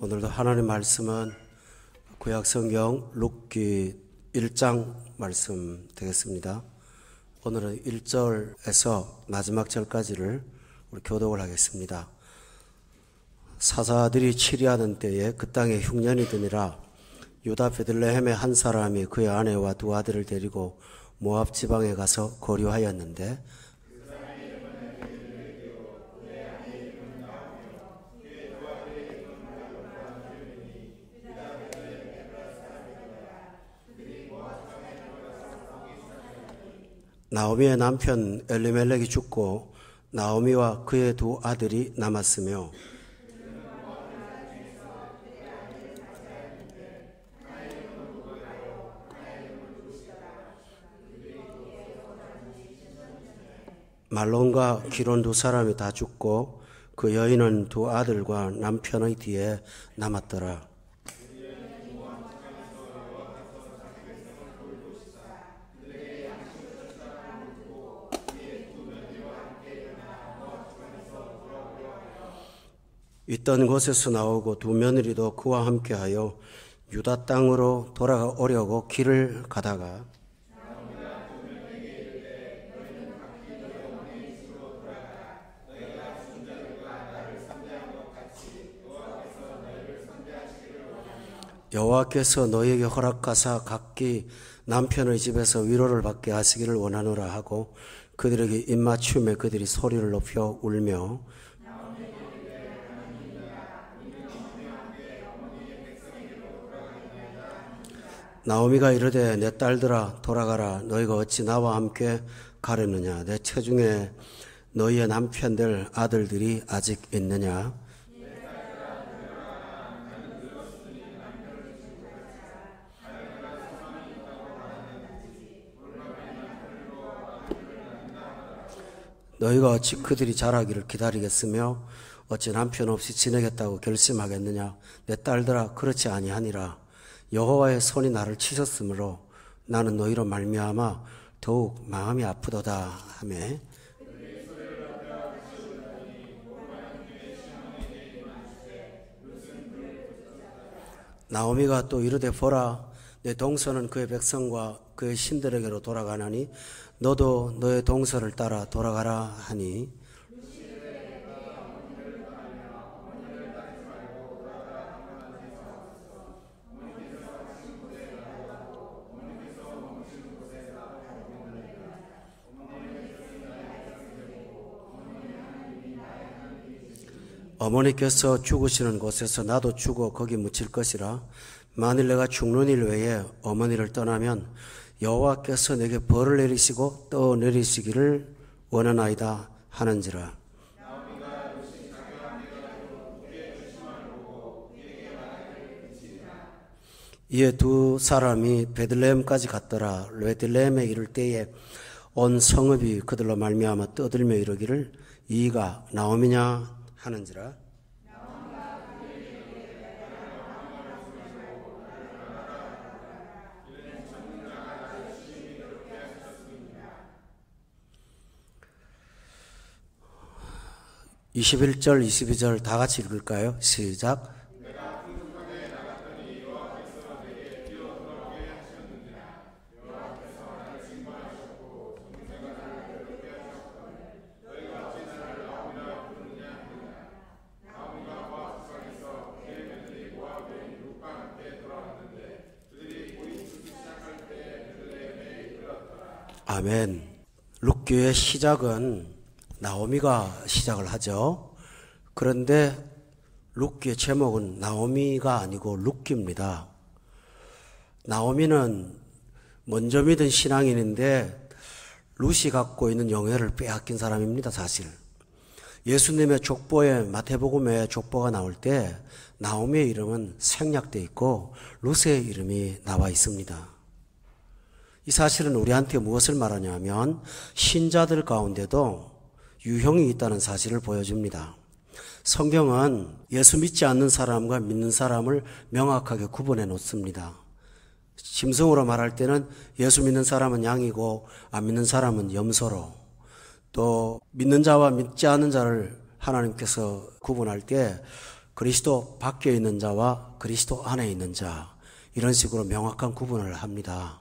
오늘도 하나님 말씀은 구약성경 룻기 1장 말씀 되겠습니다. 오늘은 1절에서 마지막 절까지를 우리 교독을 하겠습니다. 사사들이 치리하던 때에 그 땅에 흉년이 드니라. 유다 베들레헴의 한 사람이 그의 아내와 두 아들을 데리고 모압 지방에 가서 거류하였는데 나오미의 남편 엘리멜렉이 죽고 나오미와 그의 두 아들이 남았으며 말론과 기론 두 사람이 다 죽고 그 여인은 두 아들과 남편의 뒤에 남았더라. 있던 곳에서 나오고 두 며느리도 그와 함께하여 유다 땅으로 돌아오려고 길을 가다가 여호와께서 너희에게 허락하사 각기 남편의 집에서 위로를 받게 하시기를 원하노라 하고 그들에게 입맞춤에 그들이 소리를 높여 울며 나오미가 이르되 내 딸들아 돌아가라. 너희가 어찌 나와 함께 가려느냐. 내 체중에 너희의 남편들 아들들이 아직 있느냐. 너희가 어찌 그들이 자라기를 기다리겠으며 어찌 남편 없이 지내겠다고 결심하겠느냐. 내 딸들아 그렇지 아니하니라. 여호와의 손이 나를 치셨으므로 나는 너희로 말미암아 더욱 마음이 아프도다 하며 나오미가 또 이르되 보라 내 동서는 그의 백성과 그의 신들에게로 돌아가나니 너도 너의 동서를 따라 돌아가라 하니 어머니께서 죽으시는 곳에서 나도 죽어 거기 묻힐 것이라. 만일 내가 죽는 일 외에 어머니를 떠나면 여호와께서 내게 벌을 내리시고 떠내리시기를 원하나이다 하는지라. 이에 두 사람이 베들레헴까지 갔더라. 베들레헴에 이를 때에 온 성읍이 그들로 말미암아 떠들며 이르기를 이가 나오미냐 하는지라. (21절) (22절) 다 같이 읽을까요? 시작. 아멘. 룻기의 시작은 나오미가 시작을 하죠. 그런데 룻기의 제목은 나오미가 아니고 룻기입니다. 나오미는 먼저 믿은 신앙인인데 룻이 갖고 있는 영예를 빼앗긴 사람입니다. 사실 예수님의 족보에 마태복음에 족보가 나올 때 나오미의 이름은 생략되어 있고 룻의 이름이 나와 있습니다. 이 사실은 우리한테 무엇을 말하냐면 신자들 가운데도 유형이 있다는 사실을 보여줍니다. 성경은 예수 믿지 않는 사람과 믿는 사람을 명확하게 구분해 놓습니다. 짐승으로 말할 때는 예수 믿는 사람은 양이고 안 믿는 사람은 염소로, 또 믿는 자와 믿지 않는 자를 하나님께서 구분할 때 그리스도 밖에 있는 자와 그리스도 안에 있는 자, 이런 식으로 명확한 구분을 합니다.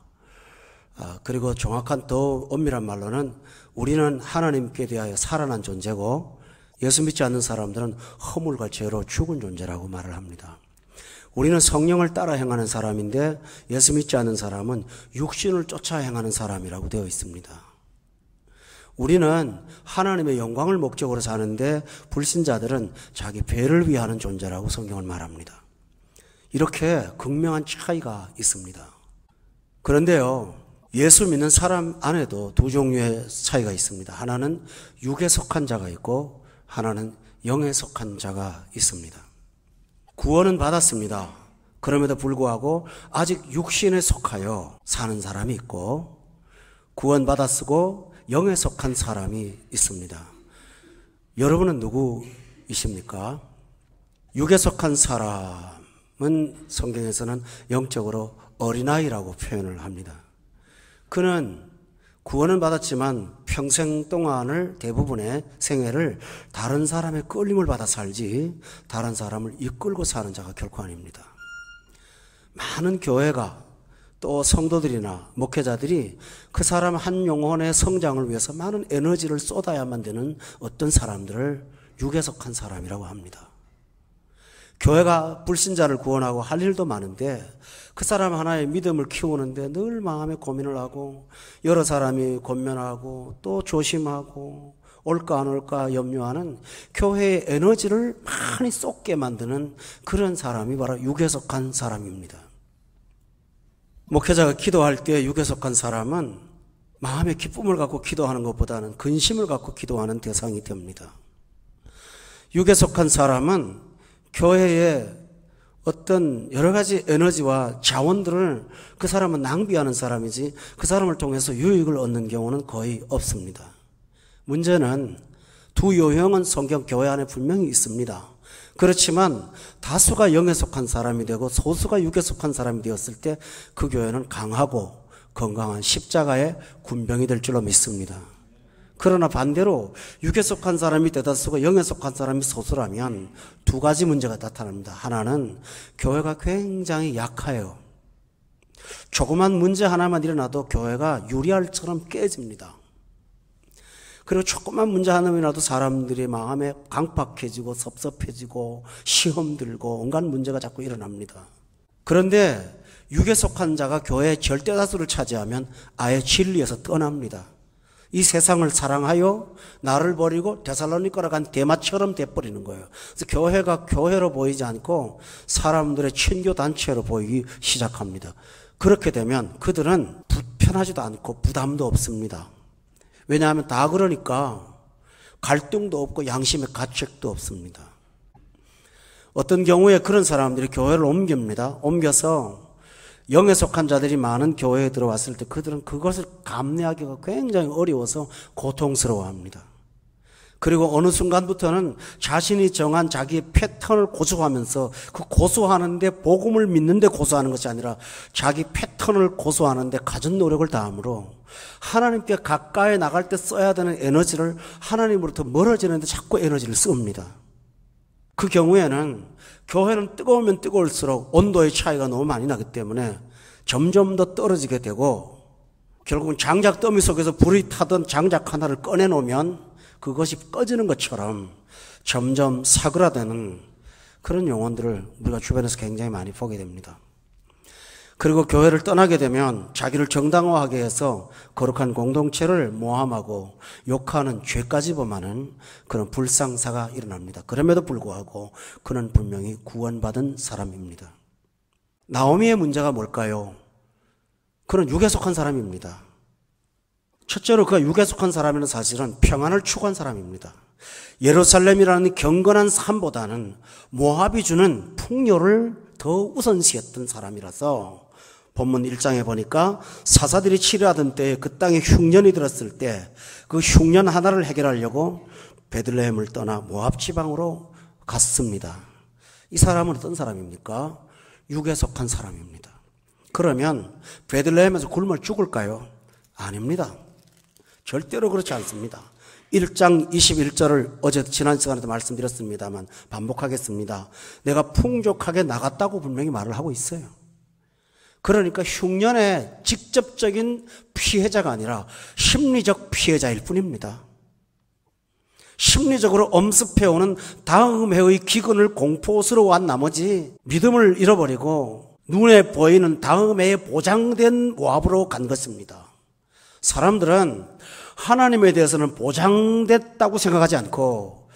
그리고 정확한 더 엄밀한 말로는 우리는 하나님께 대하여 살아난 존재고 예수 믿지 않는 사람들은 허물과 죄로 죽은 존재라고 말을 합니다. 우리는 성령을 따라 행하는 사람인데 예수 믿지 않는 사람은 육신을 쫓아 행하는 사람이라고 되어 있습니다. 우리는 하나님의 영광을 목적으로 사는데 불신자들은 자기 배를 위하는 존재라고 성경을 말합니다. 이렇게 극명한 차이가 있습니다. 그런데요, 예수 믿는 사람 안에도 두 종류의 차이가 있습니다. 하나는 육에 속한 자가 있고 하나는 영에 속한 자가 있습니다. 구원은 받았습니다. 그럼에도 불구하고 아직 육신에 속하여 사는 사람이 있고 구원받았고 영에 속한 사람이 있습니다. 여러분은 누구이십니까? 육에 속한 사람은 성경에서는 영적으로 어린아이라고 표현을 합니다. 그는 구원은 받았지만 평생 동안을 대부분의 생애를 다른 사람의 끌림을 받아 살지 다른 사람을 이끌고 사는 자가 결코 아닙니다. 많은 교회가 또 성도들이나 목회자들이 그 사람 한 영혼의 성장을 위해서 많은 에너지를 쏟아야만 되는 어떤 사람들을 육에 속한 사람이라고 합니다. 교회가 불신자를 구원하고 할 일도 많은데 그 사람 하나의 믿음을 키우는데 늘 마음에 고민을 하고 여러 사람이 권면하고 또 조심하고 올까 안 올까 염려하는 교회의 에너지를 많이 쏟게 만드는 그런 사람이 바로 육에 속한 사람입니다. 목회자가 기도할 때 육에 속한 사람은 마음의 기쁨을 갖고 기도하는 것보다는 근심을 갖고 기도하는 대상이 됩니다. 육에 속한 사람은 교회에 어떤 여러 가지 에너지와 자원들을 그 사람은 낭비하는 사람이지 그 사람을 통해서 유익을 얻는 경우는 거의 없습니다. 문제는 두 유형은 성경 교회 안에 분명히 있습니다. 그렇지만 다수가 영에 속한 사람이 되고 소수가 육에 속한 사람이 되었을 때 그 교회는 강하고 건강한 십자가의 군병이 될 줄로 믿습니다. 그러나 반대로 육에 속한 사람이 대다수고 영에 속한 사람이 소수라면 두 가지 문제가 나타납니다. 하나는 교회가 굉장히 약해요. 조그만 문제 하나만 일어나도 교회가 유리알처럼 깨집니다. 그리고 조그만 문제 하나만 일어나도 사람들이 마음에 강팍해지고 섭섭해지고 시험 들고 온갖 문제가 자꾸 일어납니다. 그런데 육에 속한 자가 교회의 절대다수를 차지하면 아예 진리에서 떠납니다. 이 세상을 사랑하여 나를 버리고 데살로니가로 간 대마처럼 돼버리는 거예요. 그래서 교회가 교회로 보이지 않고 사람들의 친교 단체로 보이기 시작합니다. 그렇게 되면 그들은 불편하지도 않고 부담도 없습니다. 왜냐하면 다 그러니까 갈등도 없고 양심의 가책도 없습니다. 어떤 경우에 그런 사람들이 교회를 옮깁니다. 옮겨서 영에 속한 자들이 많은 교회에 들어왔을 때 그들은 그것을 감내하기가 굉장히 어려워서 고통스러워합니다. 그리고 어느 순간부터는 자신이 정한 자기의 패턴을 고수하면서 그 고수하는데 복음을 믿는데 고수하는 것이 아니라 자기 패턴을 고수하는데 갖은 노력을 다함으로 하나님께 가까이 나갈 때 써야 되는 에너지를 하나님으로부터 멀어지는데 자꾸 에너지를 씁니다. 그 경우에는 교회는 뜨거우면 뜨거울수록 온도의 차이가 너무 많이 나기 때문에 점점 더 떨어지게 되고 결국은 장작 더미 속에서 불이 타던 장작 하나를 꺼내놓으면 그것이 꺼지는 것처럼 점점 사그라드는 그런 영혼들을 우리가 주변에서 굉장히 많이 보게 됩니다. 그리고 교회를 떠나게 되면 자기를 정당화하게 해서 거룩한 공동체를 모함하고 욕하는 죄까지 범하는 그런 불상사가 일어납니다. 그럼에도 불구하고 그는 분명히 구원받은 사람입니다. 나오미의 문제가 뭘까요? 그는 육에 속한 사람입니다. 첫째로 그가 육에 속한 사람이라는 사실은 평안을 추구한 사람입니다. 예루살렘이라는 경건한 삶보다는 모압이 주는 풍요를 더 우선시했던 사람이라서 본문 1장에 보니까 사사들이 치료하던 때에 그 땅에 흉년이 들었을 때 그 흉년 하나를 해결하려고 베들레헴을 떠나 모압 지방으로 갔습니다. 이 사람은 어떤 사람입니까? 육에 속한 사람입니다. 그러면 베들레헴에서 굶어 죽을까요? 아닙니다. 절대로 그렇지 않습니다. 1장 21절을 어제 지난 시간에도 말씀드렸습니다만 반복하겠습니다. 내가 풍족하게 나갔다고 분명히 말을 하고 있어요. 그러니까 흉년의 직접적인 피해자가 아니라 심리적 피해자일 뿐입니다. 심리적으로 엄습해오는 다음 해의 기근을 공포스러워한 나머지 믿음을 잃어버리고 눈에 보이는 다음 해에 보장된 모압으로 간 것입니다. 사람들은 하나님에 대해서는 보장됐다고 생각하지 않고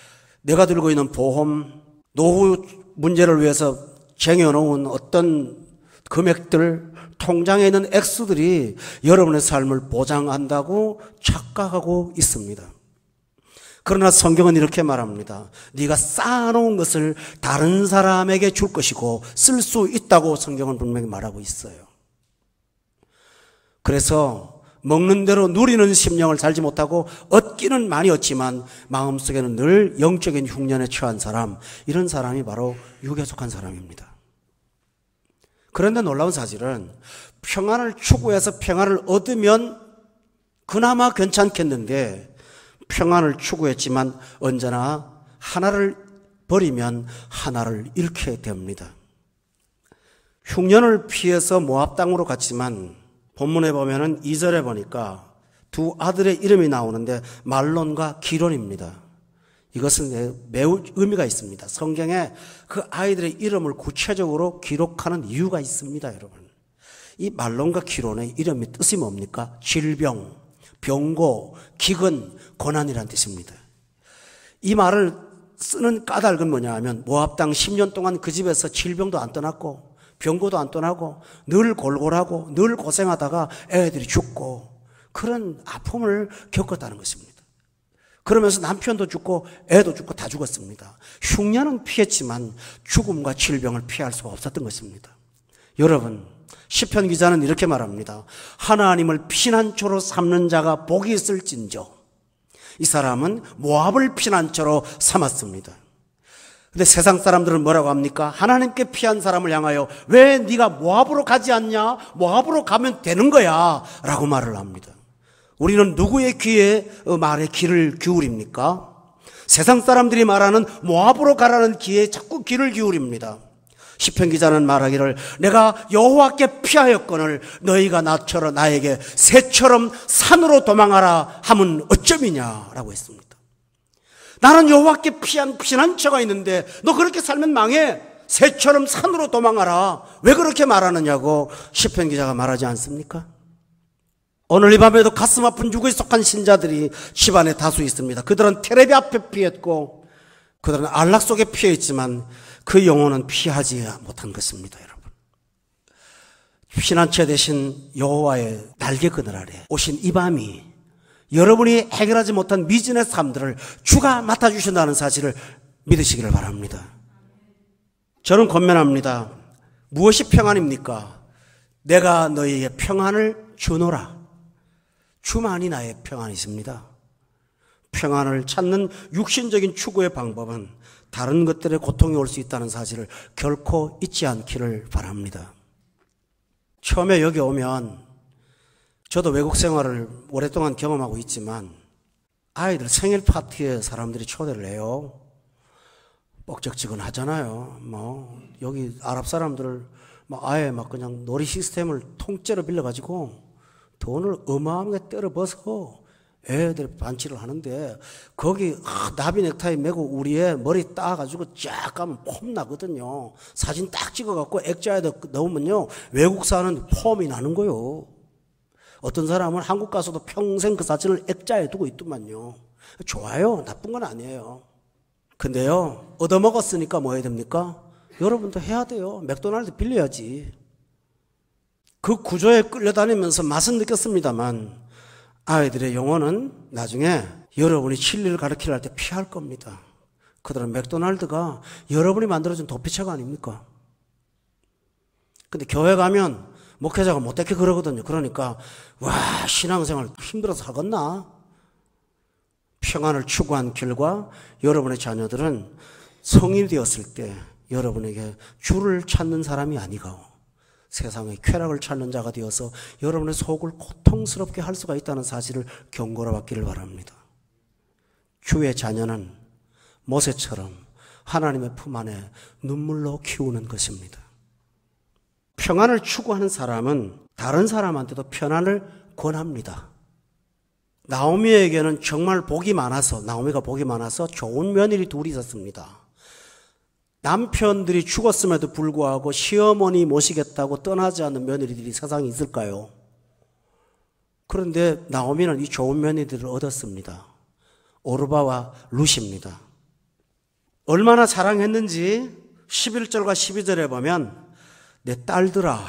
내가 들고 있는 보험, 노후 문제를 위해서 쟁여놓은 어떤 금액들, 통장에 있는 액수들이 여러분의 삶을 보장한다고 착각하고 있습니다. 그러나 성경은 이렇게 말합니다. 네가 쌓아놓은 것을 다른 사람에게 줄 것이고 쓸 수 있다고 성경은 분명히 말하고 있어요. 그래서 먹는 대로 누리는 심령을 살지 못하고 얻기는 많이 얻지만 마음속에는 늘 영적인 흉년에 처한 사람, 이런 사람이 바로 육에 속한 사람입니다. 그런데 놀라운 사실은 평안을 추구해서 평안을 얻으면 그나마 괜찮겠는데 평안을 추구했지만 언제나 하나를 버리면 하나를 잃게 됩니다. 흉년을 피해서 모압 땅으로 갔지만 본문에 보면은 2절에 보니까 두 아들의 이름이 나오는데 말론과 기론입니다. 이것은 매우 의미가 있습니다. 성경에 그 아이들의 이름을 구체적으로 기록하는 이유가 있습니다, 여러분. 이 말론과 기론의 이름이 뜻이 뭡니까? 질병, 병고, 기근, 고난이라는 뜻입니다. 이 말을 쓰는 까닭은 뭐냐 하면 모압 땅 10년 동안 그 집에서 질병도 안 떠났고 병고도 안 떠나고 늘 골골하고 늘 고생하다가 애들이 죽고 그런 아픔을 겪었다는 것입니다. 그러면서 남편도 죽고 애도 죽고 다 죽었습니다. 흉년은 피했지만 죽음과 질병을 피할 수가 없었던 것입니다. 여러분, 시편 기자는 이렇게 말합니다. 하나님을 피난처로 삼는 자가 복이 있을진저. 이 사람은 모압을 피난처로 삼았습니다. 근데 세상 사람들은 뭐라고 합니까? 하나님께 피한 사람을 향하여 왜 네가 모압으로 가지 않냐? 모압으로 가면 되는 거야 라고 말을 합니다. 우리는 누구의 귀에 말에 귀를 기울입니까? 세상 사람들이 말하는 모압으로 가라는 귀에 자꾸 귀를 기울입니다. 시편 기자는 말하기를 내가 여호와께 피하였거늘 너희가 나에게 새처럼 산으로 도망하라 하면 어쩌미냐라고 했습니다. 나는 여호와께 피한 피난처가 있는데 너 그렇게 살면 망해. 새처럼 산으로 도망하라. 왜 그렇게 말하느냐고 시편 기자가 말하지 않습니까? 오늘 이 밤에도 가슴 아픈 육에 속한 신자들이 집안에 다수 있습니다. 그들은 테레비 앞에 피했고 그들은 안락 속에 피해 있지만 그 영혼은 피하지 못한 것입니다, 여러분. 피난처 대신 여호와의 날개 그늘 아래 오신 이 밤이 여러분이 해결하지 못한 미진의 삶들을 주가 맡아주신다는 사실을 믿으시기를 바랍니다. 저는 권면합니다. 무엇이 평안입니까? 내가 너희에게 평안을 주노라. 주만이 나의 평안이십니다. 평안을 찾는 육신적인 추구의 방법은 다른 것들의 고통이 올 수 있다는 사실을 결코 잊지 않기를 바랍니다. 처음에 여기 오면 저도 외국 생활을 오랫동안 경험하고 있지만 아이들 생일 파티에 사람들이 초대를 해요. 뻑적지근하잖아요. 여기 아랍 사람들을 아예 그냥 놀이 시스템을 통째로 빌려가지고 돈을 어마어마하게 때려 벗어 애들 반치를 하는데 거기 나비 넥타이 메고 우리의 머리 따가지고 쫙 가면 폼 나거든요. 사진 딱 찍어갖고 액자에다 넣으면요 외국 사는 폼이 나는 거요. 어떤 사람은 한국 가서도 평생 그 사진을 액자에 두고 있더만요. 좋아요. 나쁜 건 아니에요. 근데요 얻어먹었으니까 뭐 해야 됩니까? 여러분도 해야 돼요. 맥도날드 빌려야지. 그 구조에 끌려다니면서 맛은 느꼈습니다만 아이들의 영혼은 나중에 여러분이 진리를 가르치려 할 때 피할 겁니다. 그들은 맥도날드가 여러분이 만들어준 도피처가 아닙니까? 근데 교회 가면 목회자가 못되게 그러거든요. 그러니까 와 신앙생활 힘들어서 하겠나? 평안을 추구한 결과 여러분의 자녀들은 성인이 되었을 때 여러분에게 주를 찾는 사람이 아니고 세상의 쾌락을 찾는 자가 되어서 여러분의 속을 고통스럽게 할 수가 있다는 사실을 경고로 받기를 바랍니다. 주의 자녀는 모세처럼 하나님의 품 안에 눈물로 키우는 것입니다. 평안을 추구하는 사람은 다른 사람한테도 평안을 권합니다. 나오미에게는 정말 나오미가 복이 많아서 좋은 며느리 둘이 있었습니다. 남편들이 죽었음에도 불구하고 시어머니 모시겠다고 떠나지 않는 며느리들이 세상에 있을까요? 그런데 나오미는 이 좋은 며느리들을 얻었습니다. 오르바와 룻입니다. 얼마나 사랑했는지 11절과 12절에 보면 내 딸들아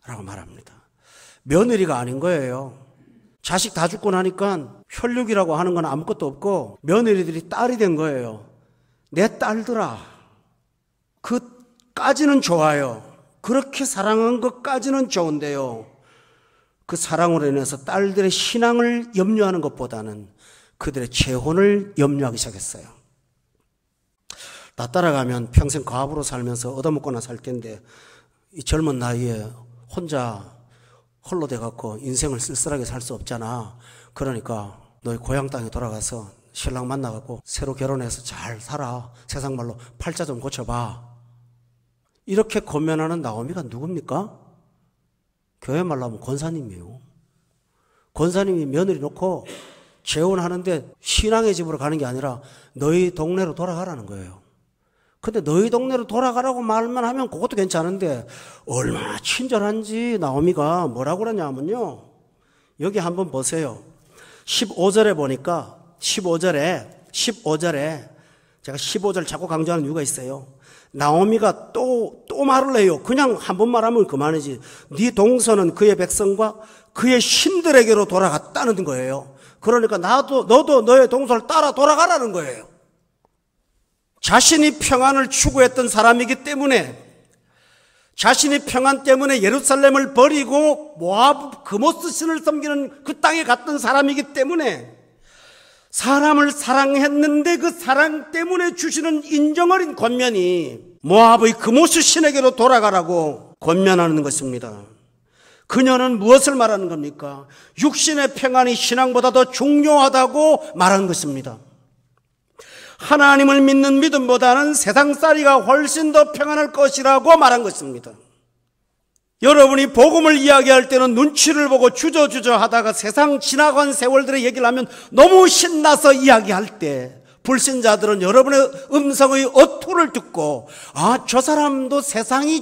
라고 말합니다. 며느리가 아닌 거예요. 자식 다 죽고 나니까 혈육이라고 하는 건 아무것도 없고 며느리들이 딸이 된 거예요. 내 딸들아. 그까지는 좋아요. 그렇게 사랑한 것까지는 좋은데요. 그 사랑으로 인해서 딸들의 신앙을 염려하는 것보다는 그들의 재혼을 염려하기 시작했어요. 나 따라가면 평생 과부로 살면서 얻어먹거나 살 텐데 이 젊은 나이에 혼자 홀로 돼갖고 인생을 쓸쓸하게 살 수 없잖아. 그러니까 너희 고향 땅에 돌아가서 신랑 만나갖고 새로 결혼해서 잘 살아. 세상 말로 팔자 좀 고쳐봐. 이렇게 권면하는 나오미가 누굽니까? 교회 말로 하면 권사님이에요. 권사님이 며느리 놓고 재혼하는데 신앙의 집으로 가는 게 아니라 너희 동네로 돌아가라는 거예요. 근데 너희 동네로 돌아가라고 말만 하면 그것도 괜찮은데 얼마나 친절한지 나오미가 뭐라고 그러냐면요. 여기 한번 보세요. 15절에 보니까 15절에 제가 15절 자꾸 강조하는 이유가 있어요. 나오미가 또 말을 해요. 그냥 한 번 말하면 그만이지. 네 동서는 그의 백성과 그의 신들에게로 돌아갔다는 거예요. 그러니까 너도 너의 동서를 따라 돌아가라는 거예요. 자신이 평안을 추구했던 사람이기 때문에 자신이 평안 때문에 예루살렘을 버리고 모압 그모스 신을 섬기는 그 땅에 갔던 사람이기 때문에 사람을 사랑했는데 그 사랑 때문에 주시는 인정 어린 권면이 모압의 그모스 신에게로 돌아가라고 권면하는 것입니다. 그녀는 무엇을 말하는 겁니까? 육신의 평안이 신앙보다 더 중요하다고 말한 것입니다. 하나님을 믿는 믿음보다는 세상살이가 훨씬 더 평안할 것이라고 말한 것입니다. 여러분이 복음을 이야기할 때는 눈치를 보고 주저주저 하다가 세상 지나간 세월들의 얘기를 하면 너무 신나서 이야기할 때 불신자들은 여러분의 음성의 어투를 듣고 저 사람도 세상을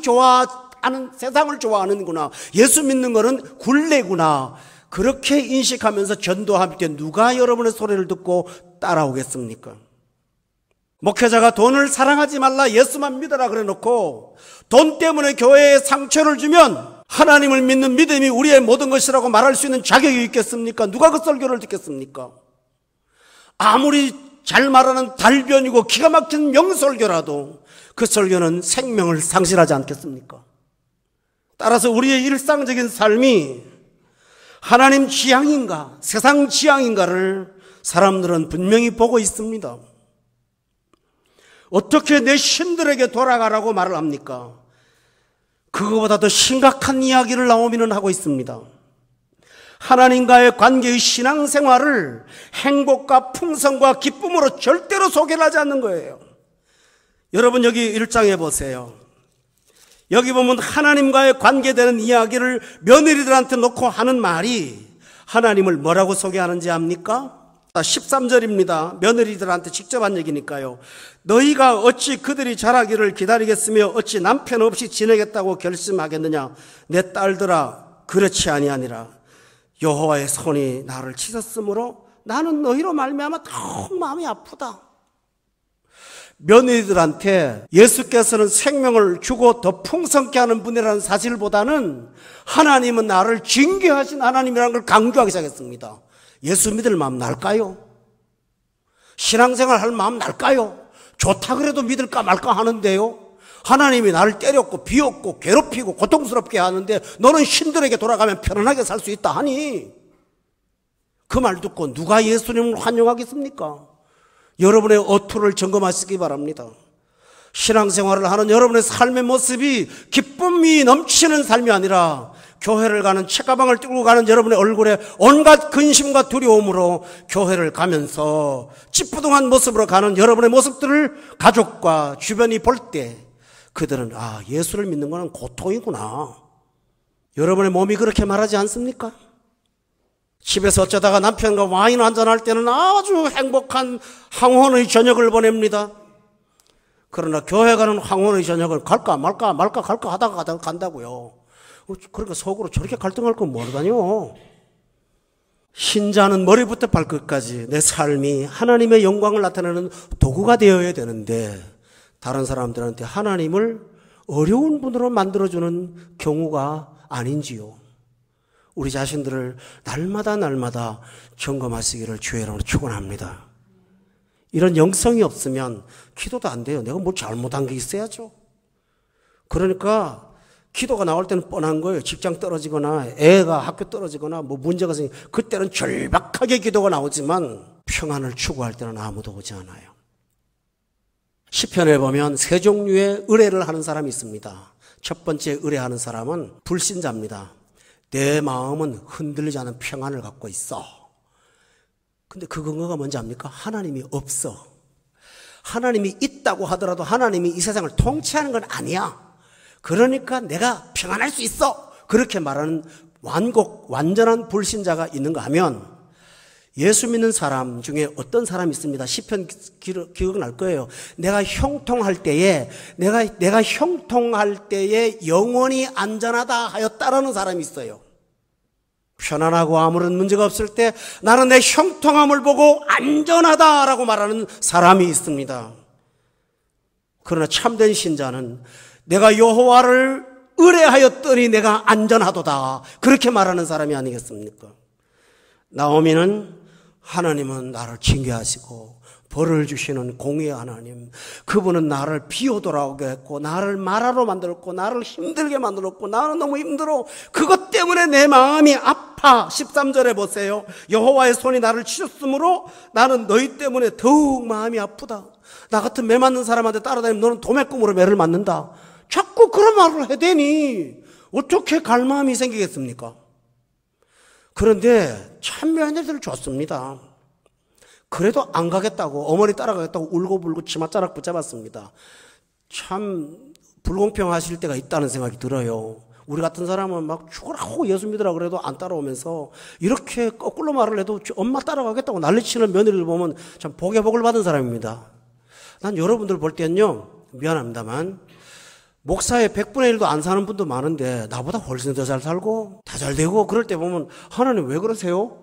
좋아하는구나. 예수 믿는 거는 굴레구나. 그렇게 인식하면서 전도할 때 누가 여러분의 소리를 듣고 따라오겠습니까? 목회자가 돈을 사랑하지 말라 예수만 믿어라 그래 놓고 돈 때문에 교회에 상처를 주면 하나님을 믿는 믿음이 우리의 모든 것이라고 말할 수 있는 자격이 있겠습니까? 누가 그 설교를 듣겠습니까? 아무리 잘 말하는 달변이고 기가 막힌 명설교라도 그 설교는 생명을 상실하지 않겠습니까? 따라서 우리의 일상적인 삶이 하나님 지향인가 세상 지향인가를 사람들은 분명히 보고 있습니다. 어떻게 내 신들에게 돌아가라고 말을 합니까? 그거보다 더 심각한 이야기를 나오미는 하고 있습니다. 하나님과의 관계의 신앙생활을 행복과 풍성과 기쁨으로 절대로 소개를 하지 않는 거예요. 여러분 여기 1장에 보세요. 여기 보면 하나님과의 관계되는 이야기를 며느리들한테 놓고 하는 말이 하나님을 뭐라고 소개하는지 압니까? 13절입니다. 며느리들한테 직접 한 얘기니까요. 너희가 어찌 그들이 자라기를 기다리겠으며 어찌 남편 없이 지내겠다고 결심하겠느냐. 내 딸들아 그렇지 아니하니라. 여호와의 손이 나를 치셨으므로 나는 너희로 말미암아 더 마음이 아프다. 며느리들한테 예수께서는 생명을 주고 더 풍성케 하는 분이라는 사실보다는 하나님은 나를 징계하신 하나님이라는 걸 강조하기 시작했습니다. 예수 믿을 마음 날까요? 신앙생활 할 마음 날까요? 좋다 그래도 믿을까 말까 하는데요. 하나님이 나를 때렸고 비웠고 괴롭히고 고통스럽게 하는데 너는 신들에게 돌아가면 편안하게 살 수 있다 하니 그 말 듣고 누가 예수님을 환영하겠습니까? 여러분의 어투를 점검하시기 바랍니다. 신앙생활을 하는 여러분의 삶의 모습이 기쁨이 넘치는 삶이 아니라 교회를 가는 책가방을 들고 가는 여러분의 얼굴에 온갖 근심과 두려움으로 교회를 가면서 찌뿌둥한 모습으로 가는 여러분의 모습들을 가족과 주변이 볼 때 그들은 예수를 믿는 것은 고통이구나. 여러분의 몸이 그렇게 말하지 않습니까? 집에서 어쩌다가 남편과 와인 한잔할 때는 아주 행복한 황혼의 저녁을 보냅니다. 그러나 교회 가는 황혼의 저녁을 갈까 말까 하다가 간다고요. 그러니까 속으로 저렇게 갈등할 건 모르다뇨. 신자는 머리부터 발끝까지 내 삶이 하나님의 영광을 나타내는 도구가 되어야 되는데 다른 사람들한테 하나님을 어려운 분으로 만들어주는 경우가 아닌지요. 우리 자신들을 날마다 점검하시기를 주의 이름으로 축원합니다. 이런 영성이 없으면 기도도 안 돼요. 내가 뭘 잘못한 게 있어야죠. 그러니까 기도가 나올 때는 뻔한 거예요. 직장 떨어지거나 애가 학교 떨어지거나 문제가 생기면 그때는 절박하게 기도가 나오지만 평안을 추구할 때는 아무도 오지 않아요. 시편에 보면 세 종류의 의뢰를 하는 사람이 있습니다. 첫 번째 의뢰하는 사람은 불신자입니다. 내 마음은 흔들리지 않은 평안을 갖고 있어. 근데 그 근거가 뭔지 압니까? 하나님이 없어. 하나님이 있다고 하더라도 하나님이 이 세상을 통치하는 건 아니야. 그러니까 내가 평안할 수 있어. 그렇게 말하는 완전한 불신자가 있는가 하면 예수 믿는 사람 중에 어떤 사람이 있습니다. 시편 기억날 거예요. 내가 형통할 때에 내가 형통할 때에 영원히 안전하다 하였다라는 사람이 있어요. 편안하고 아무런 문제가 없을 때 나는 내 형통함을 보고 안전하다라고 말하는 사람이 있습니다. 그러나 참된 신자는 내가 여호와를 의뢰하였더니 내가 안전하도다 그렇게 말하는 사람이 아니겠습니까? 나오미는 하나님은 나를 징계하시고 벌을 주시는 공의의 하나님, 그분은 나를 비오더라오게 했고 나를 말하러 만들었고 나를 힘들게 만들었고 나는 너무 힘들어. 그것 때문에 내 마음이 아파. 13절에 보세요. 여호와의 손이 나를 치셨으므로 나는 너희 때문에 더욱 마음이 아프다. 나 같은 매 맞는 사람한테 따라다니면 너는 도매꿈으로 매를 맞는다. 자꾸 그런 말을 해대니 어떻게 갈 마음이 생기겠습니까? 그런데 참 며느리들 좋습니다. 그래도 안 가겠다고, 어머니 따라가겠다고 울고불고 치맛자락 붙잡았습니다. 참 불공평하실 때가 있다는 생각이 들어요. 우리 같은 사람은 막 죽으라고 예수 믿으라 그래도 안 따라오면서 이렇게 거꾸로 말을 해도 엄마 따라가겠다고 난리치는 며느리를 보면 참 복에 복을 받은 사람입니다. 난 여러분들 볼 때는요, 미안합니다만 목사의 100분의 1도 안 사는 분도 많은데 나보다 훨씬 더 잘 살고 다 잘 되고 그럴 때 보면 하나님 왜 그러세요?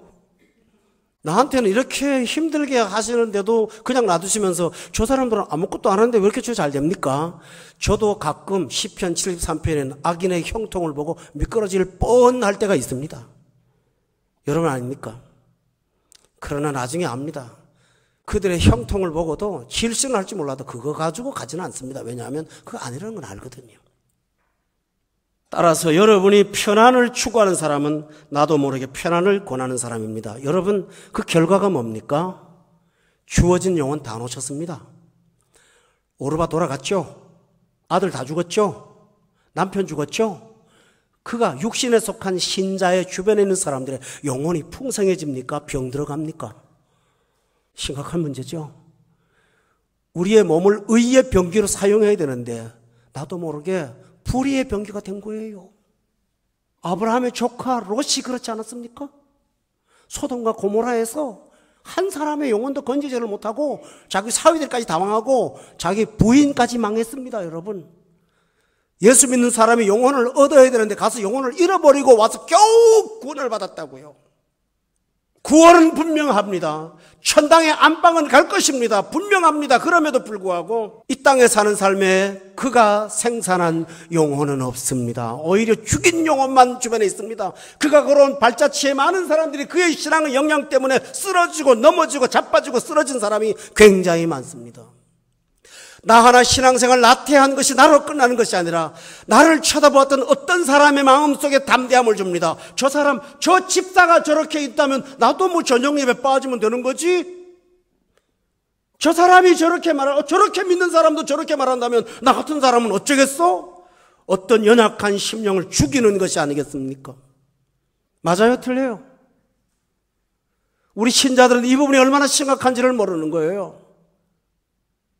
나한테는 이렇게 힘들게 하시는데도 그냥 놔두시면서 저 사람들은 아무것도 안 하는데 왜 이렇게 잘 됩니까? 저도 가끔 시편 73편에는 악인의 형통을 보고 미끄러질 뻔할 때가 있습니다. 여러분 아닙니까? 그러나 나중에 압니다. 그들의 형통을 보고도 질식은 할지 몰라도 그거 가지고 가지는 않습니다. 왜냐하면 그거 아니라는 건 알거든요. 따라서 여러분이 편안을 추구하는 사람은 나도 모르게 편안을 권하는 사람입니다. 여러분 그 결과가 뭡니까? 주어진 영혼 다 놓쳤습니다. 오르바 돌아갔죠? 아들 다 죽었죠? 남편 죽었죠? 그가 육신에 속한 신자의 주변에 있는 사람들의 영혼이 풍성해집니까? 병 들어갑니까? 심각한 문제죠. 우리의 몸을 의의 병기로 사용해야 되는데 나도 모르게 불의의 병기가 된 거예요. 아브라함의 조카 롯이 그렇지 않았습니까? 소돔과 고모라에서 한 사람의 영혼도 건지지를 못하고 자기 사위들까지 다 망하고 자기 부인까지 망했습니다. 여러분, 예수 믿는 사람이 영혼을 얻어야 되는데 가서 영혼을 잃어버리고 와서 겨우 구원을 받았다고요. 구원은 분명합니다. 천당의 안방은 갈 것입니다. 분명합니다. 그럼에도 불구하고 이 땅에 사는 삶에 그가 생산한 영혼은 없습니다. 오히려 죽인 영혼만 주변에 있습니다. 그가 걸어온 발자취에 많은 사람들이 그의 신앙의 영향 때문에 쓰러지고 넘어지고 자빠지고 쓰러진 사람이 굉장히 많습니다. 나 하나 신앙생활 나태한 것이 나로 끝나는 것이 아니라 나를 쳐다보았던 어떤 사람의 마음속에 담대함을 줍니다. 저 사람, 저 집사가 저렇게 있다면 나도 뭐 저녁 예배 빠지면 되는 거지? 저 사람이 저렇게 말하고 저렇게 믿는 사람도 저렇게 말한다면 나 같은 사람은 어쩌겠어? 어떤 연약한 심령을 죽이는 것이 아니겠습니까? 맞아요, 틀려요? 우리 신자들은 이 부분이 얼마나 심각한지를 모르는 거예요.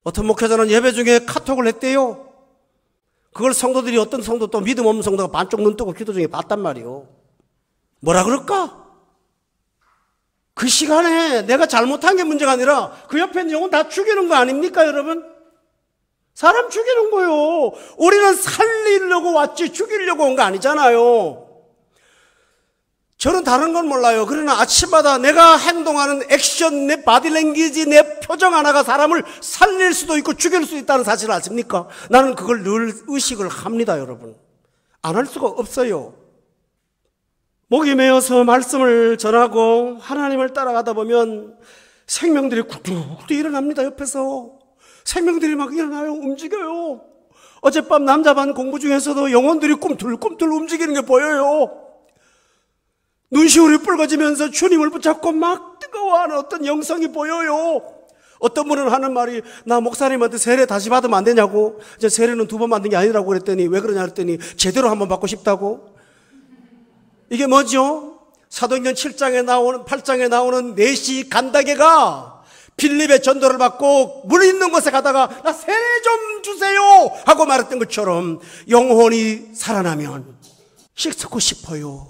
어떤 목회자는 예배 중에 카톡을 했대요. 그걸 성도들이, 어떤 성도, 또 믿음 없는 성도가 반쪽 눈 뜨고 기도 중에 봤단 말이에요. 뭐라 그럴까? 그 시간에 내가 잘못한 게 문제가 아니라 그 옆에 있는 영혼 다 죽이는 거 아닙니까, 여러분? 사람 죽이는 거요. 우리는 살리려고 왔지 죽이려고 온 거 아니잖아요. 저는 다른 건 몰라요. 그러나 아침마다 내가 행동하는 액션, 내 바디랭귀지, 내 표정 하나가 사람을 살릴 수도 있고 죽일 수 있다는 사실을 아십니까? 나는 그걸 늘 의식을 합니다, 여러분. 안 할 수가 없어요. 목이 메어서 말씀을 전하고 하나님을 따라가다 보면 생명들이 굴뚝 일어납니다, 옆에서. 생명들이 막 일어나요, 움직여요. 어젯밤 남자반 공부 중에서도 영혼들이 꿈틀꿈틀 움직이는 게 보여요. 눈시울이 붉어지면서 주님을 붙잡고 막 뜨거워하는 어떤 영성이 보여요. 어떤 분은 하는 말이, 나 목사님한테 세례 다시 받으면 안 되냐고. 이제 세례는 2번 받는 게 아니라고 그랬더니, 왜 그러냐 그랬더니 제대로 한번 받고 싶다고. 이게 뭐죠? 사도행전 7장에 나오는, 8장에 나오는 넷이 간다게가 빌립의 전도를 받고 물 있는 곳에 가다가 나 세례 좀 주세요 하고 말했던 것처럼 영혼이 살아나면 씻고 싶어요.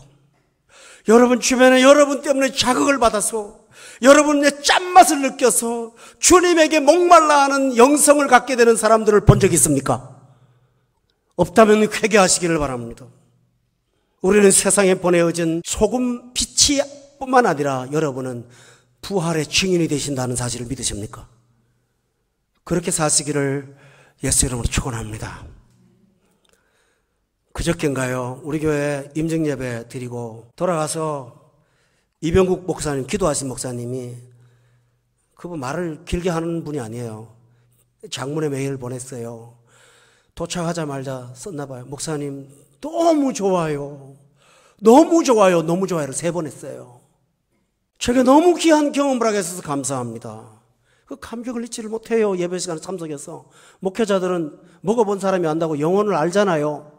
여러분 주변에 여러분 때문에 자극을 받아서 여러분의 짠맛을 느껴서 주님에게 목말라 하는 영성을 갖게 되는 사람들을 본 적이 있습니까? 없다면 회개하시기를 바랍니다. 우리는 세상에 보내어진 소금 빛이 뿐만 아니라 여러분은 부활의 증인이 되신다는 사실을 믿으십니까? 그렇게 사시기를 예수 이름으로 축원합니다. 그저께인가요? 우리 교회 임증예배 드리고 돌아가서 이병국 목사님, 기도하신 목사님이, 그분 말을 길게 하는 분이 아니에요. 장문의 메일 보냈어요. 도착하자마자 썼나 봐요. 목사님 너무 좋아요. 너무 좋아요. 너무 좋아요를 3번 했어요. 제가 너무 귀한 경험을 하게 해서 감사합니다. 그 감격을 잊지를 못해요. 예배 시간에 참석해서. 목회자들은 먹어본 사람이 안다고 영혼을 알잖아요.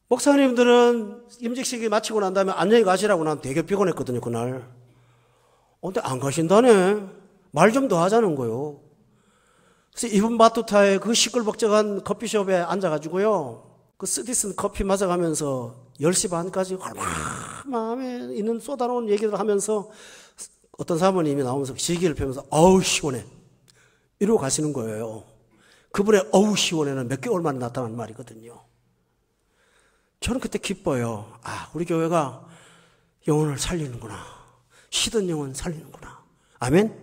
목사님들은 임직식이 마치고 난 다음에 안녕히 가시라고 난 되게 피곤했거든요, 그날. 근데 안 가신다네. 말 좀 더 하자는 거예요. 그래서 이분 바투타에 그 시끌벅적한 커피숍에 앉아가지고요, 그 쓰디쓴 커피 마셔가면서 10시 반까지 얼마나 마음에 있는 쏟아놓은 얘기를 하면서 어떤 사모님이 나오면서 시기를 펴면서 어우 시원해 이러고 가시는 거예요. 그분의 어우 시원해는 몇 개월 만에 나타난 말이거든요. 저는 그때 기뻐요. 아, 우리 교회가 영혼을 살리는구나. 시든 영혼 살리는구나. 아멘?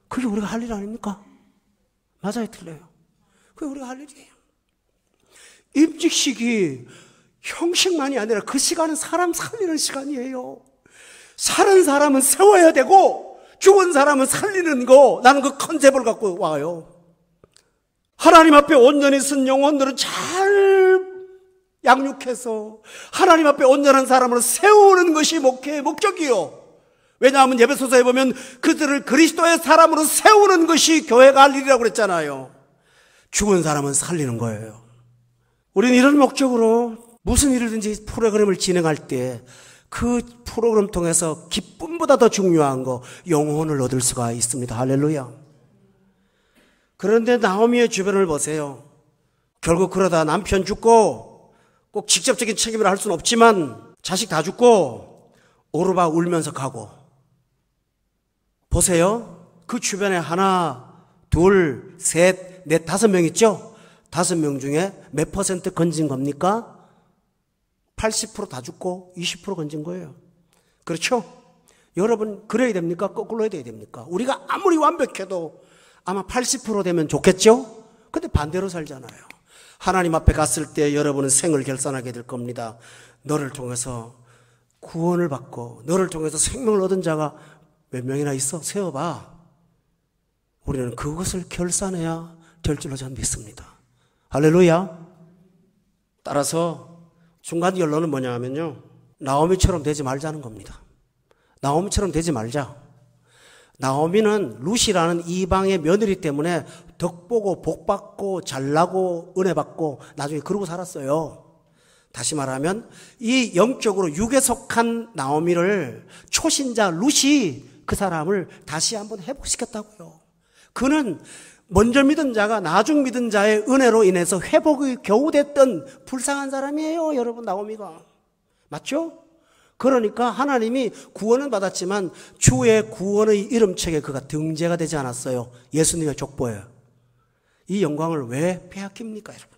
그게 우리가 할 일 아닙니까? 맞아요, 틀려요? 그게 우리가 할 일이에요. 임직식이 형식만이 아니라 그 시간은 사람 살리는 시간이에요. 살은 사람은 세워야 되고 죽은 사람은 살리는 거, 나는 그 컨셉을 갖고 와요. 하나님 앞에 온전히 쓴 영혼들은 잘 양육해서 하나님 앞에 온전한 사람으로 세우는 것이 목회의 목적이요. 왜냐하면 예배소서에 보면 그들을 그리스도의 사람으로 세우는 것이 교회가 할 일이라고 그랬잖아요. 죽은 사람은 살리는 거예요. 우리는 이런 목적으로 무슨 일이든지 프로그램을 진행할 때 그 프로그램 통해서 기쁨보다 더 중요한 거, 영혼을 얻을 수가 있습니다. 할렐루야. 그런데 나오미의 주변을 보세요. 결국 그러다 남편 죽고, 꼭 직접적인 책임을 할 수는 없지만 자식 다 죽고 오르바 울면서 가고. 보세요. 그 주변에 하나, 둘, 셋, 넷, 5명 있죠? 5명 중에 몇 퍼센트 건진 겁니까? 80% 다 죽고 20% 건진 거예요. 그렇죠? 여러분 그래야 됩니까? 거꾸로 해야 됩니까? 우리가 아무리 완벽해도 아마 80% 되면 좋겠죠? 근데 반대로 살잖아요. 하나님 앞에 갔을 때 여러분은 생을 결산하게 될 겁니다. 너를 통해서 구원을 받고 너를 통해서 생명을 얻은 자가 몇 명이나 있어? 세어봐. 우리는 그것을 결산해야 될 줄로 저는 믿습니다. 할렐루야. 따라서 중간 결론은 뭐냐 하면요, 나오미처럼 되지 말자는 겁니다. 나오미처럼 되지 말자. 나오미는 룻이라는 이방의 며느리 때문에 덕보고 복받고 잘나고 은혜받고 나중에 그러고 살았어요. 다시 말하면 이 영적으로 육에 속한 나오미를 초신자 룻이 그 사람을 다시 한번 회복시켰다고요. 그는 먼저 믿은 자가 나중 믿은 자의 은혜로 인해서 회복이 겨우 됐던 불쌍한 사람이에요. 여러분, 나오미가. 맞죠? 그러니까 하나님이 구원은 받았지만 주의 구원의 이름책에 그가 등재가 되지 않았어요. 예수님의 족보예요. 이 영광을 왜 빼앗깁니까, 여러분?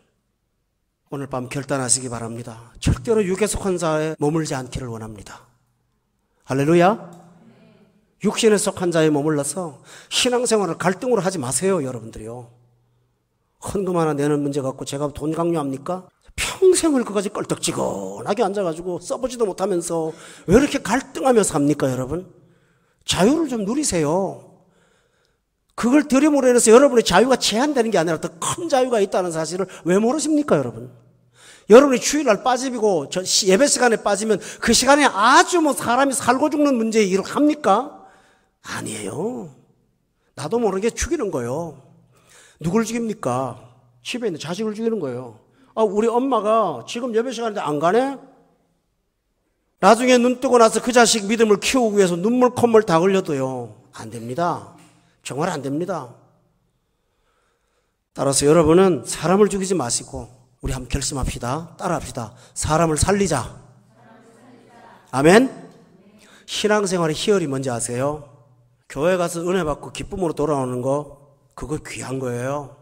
오늘 밤 결단하시기 바랍니다. 절대로 육에 속한 자에 머물지 않기를 원합니다. 할렐루야. 육신에 속한 자에 머물러서 신앙생활을 갈등으로 하지 마세요, 여러분들이요. 헌금 하나 내는 문제 갖고 제가 돈 강요합니까? 평생을 그까지 껄떡지근하게 앉아가지고 써보지도 못하면서 왜 이렇게 갈등하며 삽니까, 여러분? 자유를 좀 누리세요. 그걸 들임으로 인해서 여러분의 자유가 제한되는 게 아니라 더 큰 자유가 있다는 사실을 왜 모르십니까, 여러분? 여러분이 주일날 빠지고 예배 시간에 빠지면 그 시간에 아주 사람이 살고 죽는 문제의 일을 합니까? 아니에요. 나도 모르게 죽이는 거예요. 누굴 죽입니까? 집에 있는 자식을 죽이는 거예요. 우리 엄마가 지금 예배 시간인데 안 가네? 나중에 눈 뜨고 나서 그 자식 믿음을 키우기 위해서 눈물 콧물 다 흘려도요. 안 됩니다. 정말 안 됩니다. 따라서 여러분은 사람을 죽이지 마시고 우리 한번 결심합시다. 따라합시다. 사람을 살리자. 아멘? 신앙생활의 희열이 뭔지 아세요? 교회 가서 은혜 받고 기쁨으로 돌아오는 거, 그거 귀한 거예요.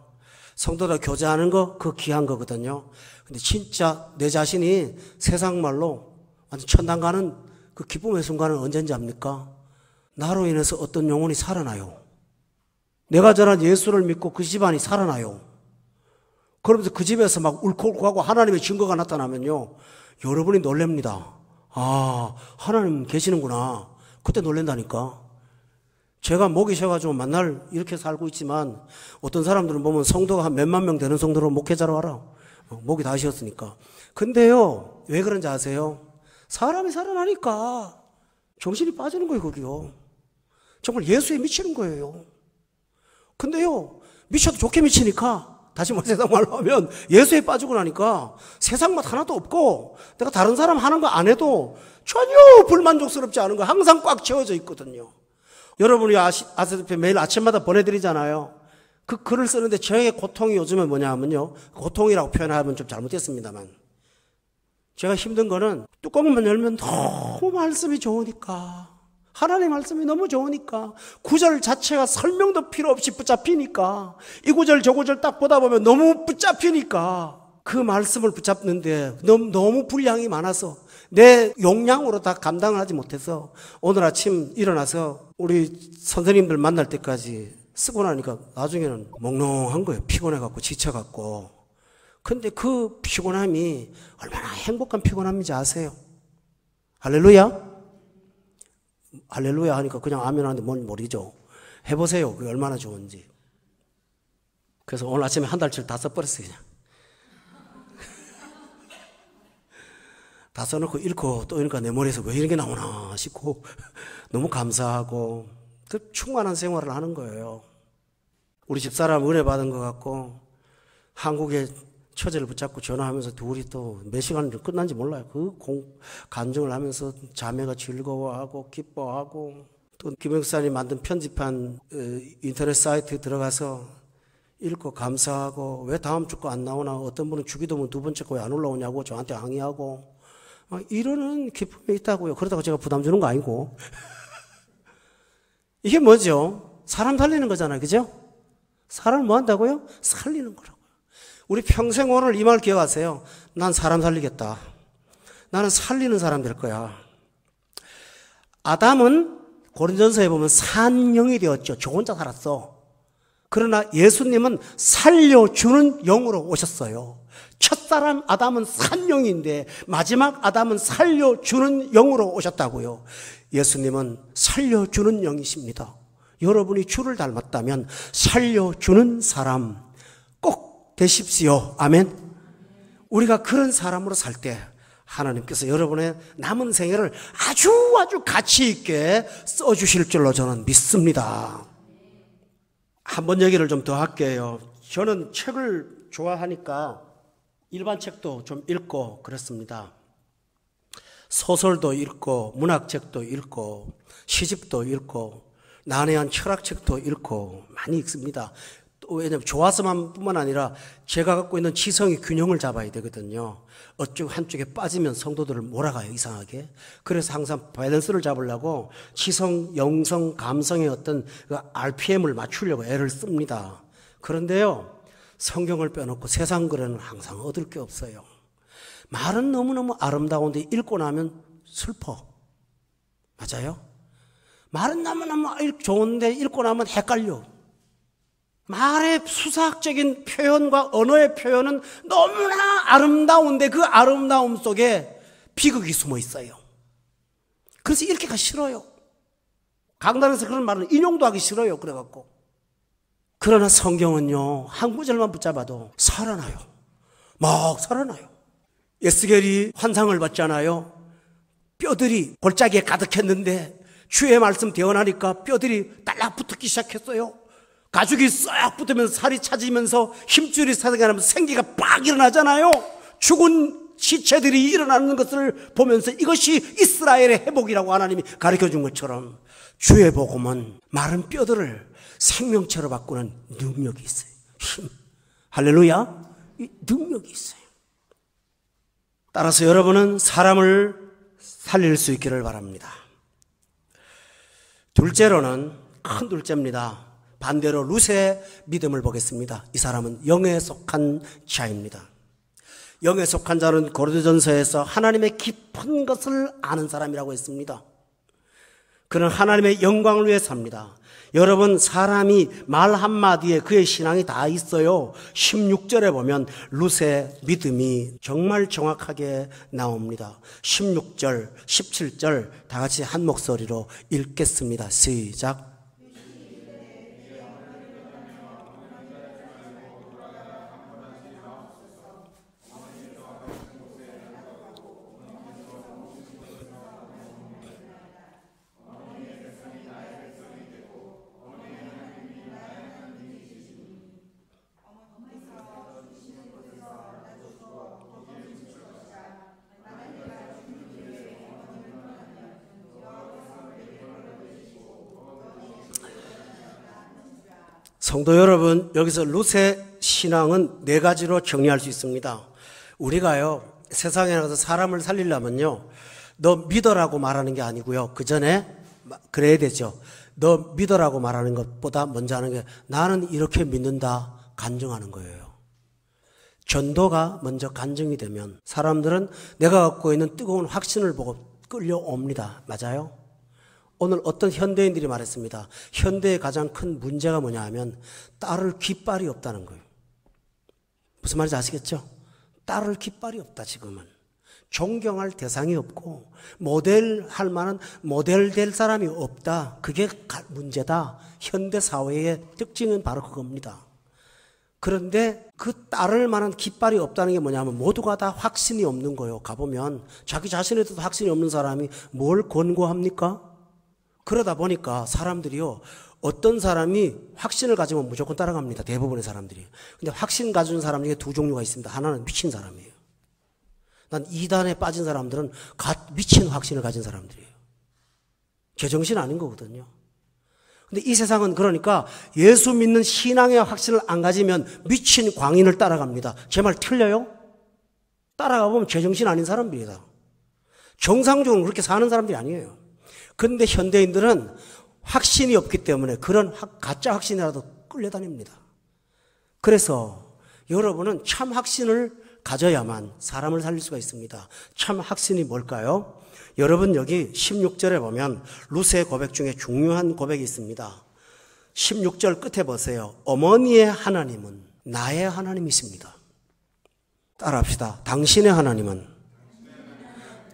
성도들 교제하는 거, 그거 귀한 거거든요. 근데 진짜 내 자신이 세상 말로 완전 천당 가는 그 기쁨의 순간은 언제인지 압니까? 나로 인해서 어떤 영혼이 살아나요. 내가 전한 예수를 믿고 그 집안이 살아나요. 그러면서 그 집에서 막 울컥울컥하고 하나님의 증거가 나타나면요, 여러분이 놀랍니다. 아, 하나님 계시는구나. 그때 놀란다니까. 제가 목이 쉬어가지고 만날 이렇게 살고 있지만 어떤 사람들은 보면 성도가 한 몇만 명 되는 성도로 목회자로 알아. 목이 다 쉬었으니까. 근데요, 왜 그런지 아세요? 사람이 살아나니까 정신이 빠지는 거예요, 거기요. 정말 예수에 미치는 거예요. 근데요, 미쳐도 좋게 미치니까, 다시 세상 말로 하면 예수에 빠지고 나니까 세상 맛 하나도 없고 내가 다른 사람 하는 거 안 해도 전혀 불만족스럽지 않은 거 항상 꽉 채워져 있거든요. 여러분이 아시다시피 매일 아침마다 보내드리잖아요. 그 글을 쓰는데 저의 고통이 요즘에 뭐냐 하면요, 고통이라고 표현하면 좀 잘못됐습니다만, 제가 힘든 거는 뚜껑만 열면 너무 말씀이 좋으니까, 하나님의 말씀이 너무 좋으니까, 구절 자체가 설명도 필요 없이 붙잡히니까, 이 구절 저 구절 딱 보다 보면 너무 붙잡히니까 그 말씀을 붙잡는데 너무 분량이 많아서 내 용량으로 다 감당을 하지 못해서 오늘 아침 일어나서 우리 선생님들 만날 때까지 쓰고 나니까 나중에는 몽롱한 거예요. 피곤해갖고 지쳐갖고. 근데 그 피곤함이 얼마나 행복한 피곤함인지 아세요? 할렐루야? 할렐루야 하니까 그냥 아멘 하는데 뭔 모르죠. 해보세요. 그게 얼마나 좋은지. 그래서 오늘 아침에 한 달치를 다 써버렸어요, 그냥. 다 써놓고 읽고 또 읽으니까 내 머리에서 왜 이런 게 나오나 싶고 너무 감사하고 그 충만한 생활을 하는 거예요. 우리 집사람 은혜 받은 것 같고 한국에 처제를 붙잡고 전화하면서 둘이 또 몇 시간 끝난지 몰라요. 그 간증을 하면서 자매가 즐거워하고 기뻐하고, 또 김영사님 만든 편집한 인터넷 사이트에 들어가서 읽고 감사하고, 왜 다음 주 거 안 나오나, 어떤 분은 주기도문 두 번째 거 왜 안 올라오냐고 저한테 항의하고, 이러는 기쁨이 있다고요. 그러다가 제가 부담 주는 거 아니고. 이게 뭐죠? 사람 살리는 거잖아요. 그죠? 사람을 뭐 한다고요? 살리는 거라고요. 우리 평생 오늘 이 말 기억하세요. 난 사람 살리겠다. 나는 살리는 사람 될 거야. 아담은 고린전서에 보면 산영이 되었죠. 저 혼자 살았어. 그러나 예수님은 살려주는 영으로 오셨어요. 첫사람 아담은 산영인데 마지막 아담은 살려주는 영으로 오셨다고요. 예수님은 살려주는 영이십니다. 여러분이 주를 닮았다면 살려주는 사람 꼭 되십시오. 아멘. 우리가 그런 사람으로 살 때 하나님께서 여러분의 남은 생애를 아주 가치 있게 써주실 줄로 저는 믿습니다. 한번 얘기를 좀 더 할게요. 저는 책을 좋아하니까 일반 책도 좀 읽고 그렇습니다. 소설도 읽고 문학책도 읽고 시집도 읽고 난해한 철학책도 읽고 많이 읽습니다. 또 왜냐하면 좋아서만 뿐만 아니라 제가 갖고 있는 지성의 균형을 잡아야 되거든요. 어쪽 한쪽에 빠지면 성도들을 몰아가요, 이상하게. 그래서 항상 밸런스를 잡으려고 지성, 영성, 감성의 어떤 그 RPM을 맞추려고 애를 씁니다. 그런데요, 성경을 빼놓고 세상 글에는 항상 얻을 게 없어요. 말은 너무너무 아름다운데 읽고 나면 슬퍼. 맞아요? 말은 너무너무 좋은데 읽고 나면 헷갈려. 말의 수사학적인 표현과 언어의 표현은 너무나 아름다운데 그 아름다움 속에 비극이 숨어 있어요. 그래서 읽기가 싫어요. 강단에서 그런 말은 인용도 하기 싫어요. 그래갖고. 그러나 성경은요, 한 구절만 붙잡아도 살아나요. 막 살아나요. 에스겔이 환상을 봤잖아요. 뼈들이 골짜기에 가득했는데 주의 말씀 대언하니까 뼈들이 딸락 붙기 시작했어요. 가죽이 싹 붙으면서 살이 차지면서 힘줄이 사생하면서 생기가 빡 일어나잖아요. 죽은 시체들이 일어나는 것을 보면서 이것이 이스라엘의 회복이라고 하나님이 가르쳐준 것처럼 주의 복음은 마른 뼈들을 생명체로 바꾸는 능력이 있어요. 힘. 할렐루야. 이 능력이 있어요. 따라서 여러분은 사람을 살릴 수 있기를 바랍니다. 둘째로는 큰 둘째입니다. 반대로 룻의 믿음을 보겠습니다. 이 사람은 영에 속한 자입니다. 영에 속한 자는 고린도전서에서 하나님의 깊은 것을 아는 사람이라고 했습니다. 그는 하나님의 영광을 위해 삽니다. 여러분, 사람이 말 한마디에 그의 신앙이 다 있어요. 16절에 보면 룻의 믿음이 정말 정확하게 나옵니다. 16절, 17절 다 같이 한 목소리로 읽겠습니다. 시작. 성도 여러분, 여기서 룻의 신앙은 네 가지로 정리할 수 있습니다. 우리가요, 세상에 나가서 사람을 살리려면요, 너 믿어라고 말하는 게 아니고요, 그 전에 그래야 되죠. 너 믿어라고 말하는 것보다 먼저 하는 게 나는 이렇게 믿는다, 간증하는 거예요. 전도가 먼저 간증이 되면 사람들은 내가 갖고 있는 뜨거운 확신을 보고 끌려옵니다. 맞아요? 오늘 어떤 현대인들이 말했습니다. 현대의 가장 큰 문제가 뭐냐 하면 따를 깃발이 없다는 거예요. 무슨 말인지 아시겠죠? 따를 깃발이 없다 지금은. 존경할 대상이 없고 모델할 만한 모델 될 사람이 없다. 그게 문제다. 현대 사회의 특징은 바로 그겁니다. 그런데 그 따를 만한 깃발이 없다는 게 뭐냐면 모두가 다 확신이 없는 거예요. 가보면 자기 자신에 대해서 확신이 없는 사람이 뭘 권고합니까? 그러다 보니까 사람들이요, 어떤 사람이 확신을 가지면 무조건 따라갑니다. 대부분의 사람들이. 근데 확신 가진 사람 중에 두 종류가 있습니다. 하나는 미친 사람이에요. 난 이단에 빠진 사람들은 미친 확신을 가진 사람들이에요. 제정신 아닌 거거든요. 근데 이 세상은 그러니까 예수 믿는 신앙의 확신을 안 가지면 미친 광인을 따라갑니다. 제 말 틀려요? 따라가 보면 제정신 아닌 사람들이다. 정상적으로 그렇게 사는 사람들이 아니에요. 그런데 현대인들은 확신이 없기 때문에 그런 가짜 확신이라도 끌려다닙니다. 그래서 여러분은 참 확신을 가져야만 사람을 살릴 수가 있습니다. 참 확신이 뭘까요? 여러분 여기 16절에 보면 룻의 고백 중에 중요한 고백이 있습니다. 16절 끝에 보세요. 어머니의 하나님은 나의 하나님이십니다. 따라합시다. 당신의 하나님은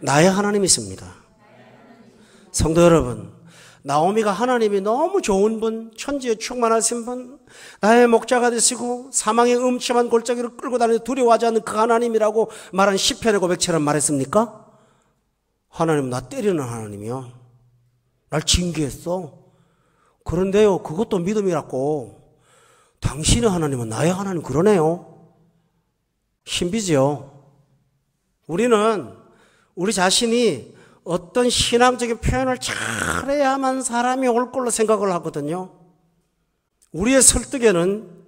나의 하나님이십니다. 성도 여러분, 나오미가 하나님이 너무 좋은 분, 천지에 충만하신 분, 나의 목자가 되시고 사망의 음침한 골짜기를 끌고 다니는 두려워하지 않는 그 하나님이라고 말한 시편의 고백처럼 말했습니까? 하나님은 나 때리는 하나님이야. 날 징계했어. 그런데요, 그것도 믿음이라고. 당신의 하나님은 나의 하나님, 그러네요. 신비지요. 우리는 우리 자신이 어떤 신앙적인 표현을 잘해야만 사람이 올 걸로 생각을 하거든요. 우리의 설득에는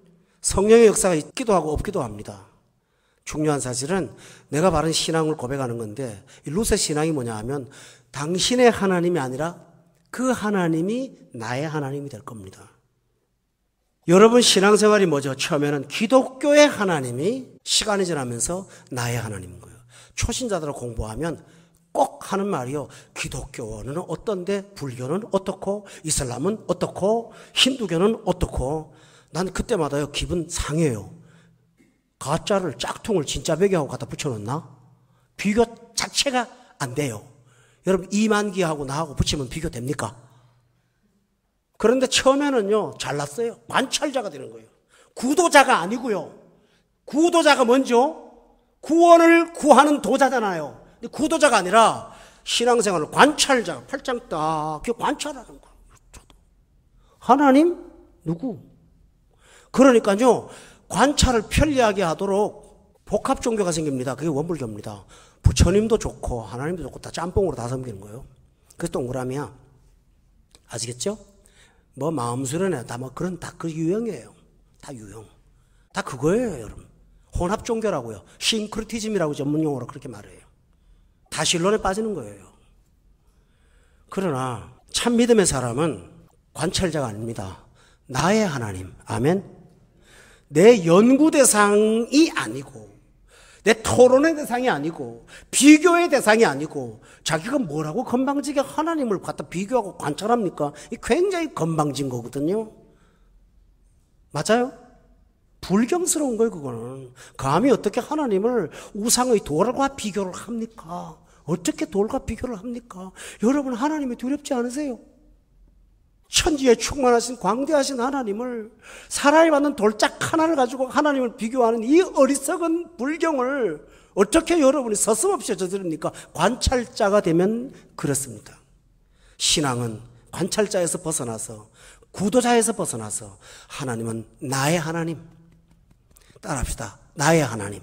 성령의 역사가 있기도 하고 없기도 합니다. 중요한 사실은 내가 바른 신앙을 고백하는 건데, 이 룻의 신앙이 뭐냐 하면 당신의 하나님이 아니라 그 하나님이 나의 하나님이 될 겁니다. 여러분 신앙생활이 뭐죠? 처음에는 기독교의 하나님이 시간이 지나면서 나의 하나님인 거예요. 초신자들을 공부하면 꼭 하는 말이요. 기독교는 어떤데, 불교는 어떻고, 이슬람은 어떻고, 힌두교는 어떻고. 난 그때마다요 기분 상해요. 가짜를, 짝퉁을 진짜 베개하고 갖다 붙여놓나? 비교 자체가 안 돼요. 여러분 이만기하고 나하고 붙이면 비교됩니까? 그런데 처음에는요 잘났어요. 관찰자가 되는 거예요. 구도자가 아니고요. 구도자가 먼저 구원을 구하는 도자잖아요. 근데 구도자가 아니라 신앙생활을 관찰자, 팔짱 딱 관찰하는 거예요. 하나님? 누구? 그러니까요 관찰을 편리하게 하도록 복합 종교가 생깁니다. 그게 원불교입니다. 부처님도 좋고 하나님도 좋고 다 짬뽕으로 다 섬기는 거예요. 그래서 동그라미야. 아시겠죠? 뭐 마음 수련회 다 뭐 그런 다 그 유형이에요. 다 유형. 다 그거예요, 여러분. 혼합 종교라고요. 싱크리티즘이라고 전문 용어로 그렇게 말해요. 다 신론에 빠지는 거예요. 그러나 참 믿음의 사람은 관찰자가 아닙니다. 나의 하나님. 아멘. 내 연구 대상이 아니고, 내 토론의 대상이 아니고, 비교의 대상이 아니고, 자기가 뭐라고 건방지게 하나님을 갖다 비교하고 관찰합니까? 이 굉장히 건방진 거거든요. 맞아요? 불경스러운 거예요, 그거는. 감히 어떻게 하나님을 우상의 돌과 비교를 합니까? 어떻게 돌과 비교를 합니까? 여러분, 하나님이 두렵지 않으세요? 천지에 충만하신 광대하신 하나님을 사람이 만든 돌짝 하나를 가지고 하나님을 비교하는 이 어리석은 불경을 어떻게 여러분이 서슴없이 저지릅니까? 관찰자가 되면 그렇습니다. 신앙은 관찰자에서 벗어나서 구도자에서 벗어나서 하나님은 나의 하나님. 따라합시다. 나의 하나님.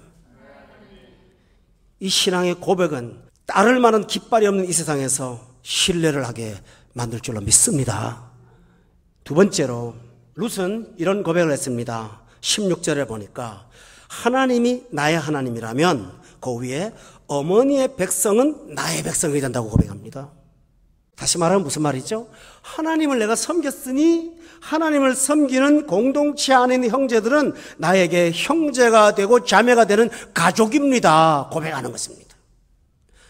이 신앙의 고백은 따를 만한 깃발이 없는 이 세상에서 신뢰를 하게 만들 줄로 믿습니다. 두 번째로 룻은 이런 고백을 했습니다. 16절에 보니까 하나님이 나의 하나님이라면 그 위에 어머니의 백성은 나의 백성이 된다고 고백합니다. 다시 말하면 무슨 말이죠? 하나님을 내가 섬겼으니 하나님을 섬기는 공동체 안에 있는 형제들은 나에게 형제가 되고 자매가 되는 가족입니다. 고백하는 것입니다.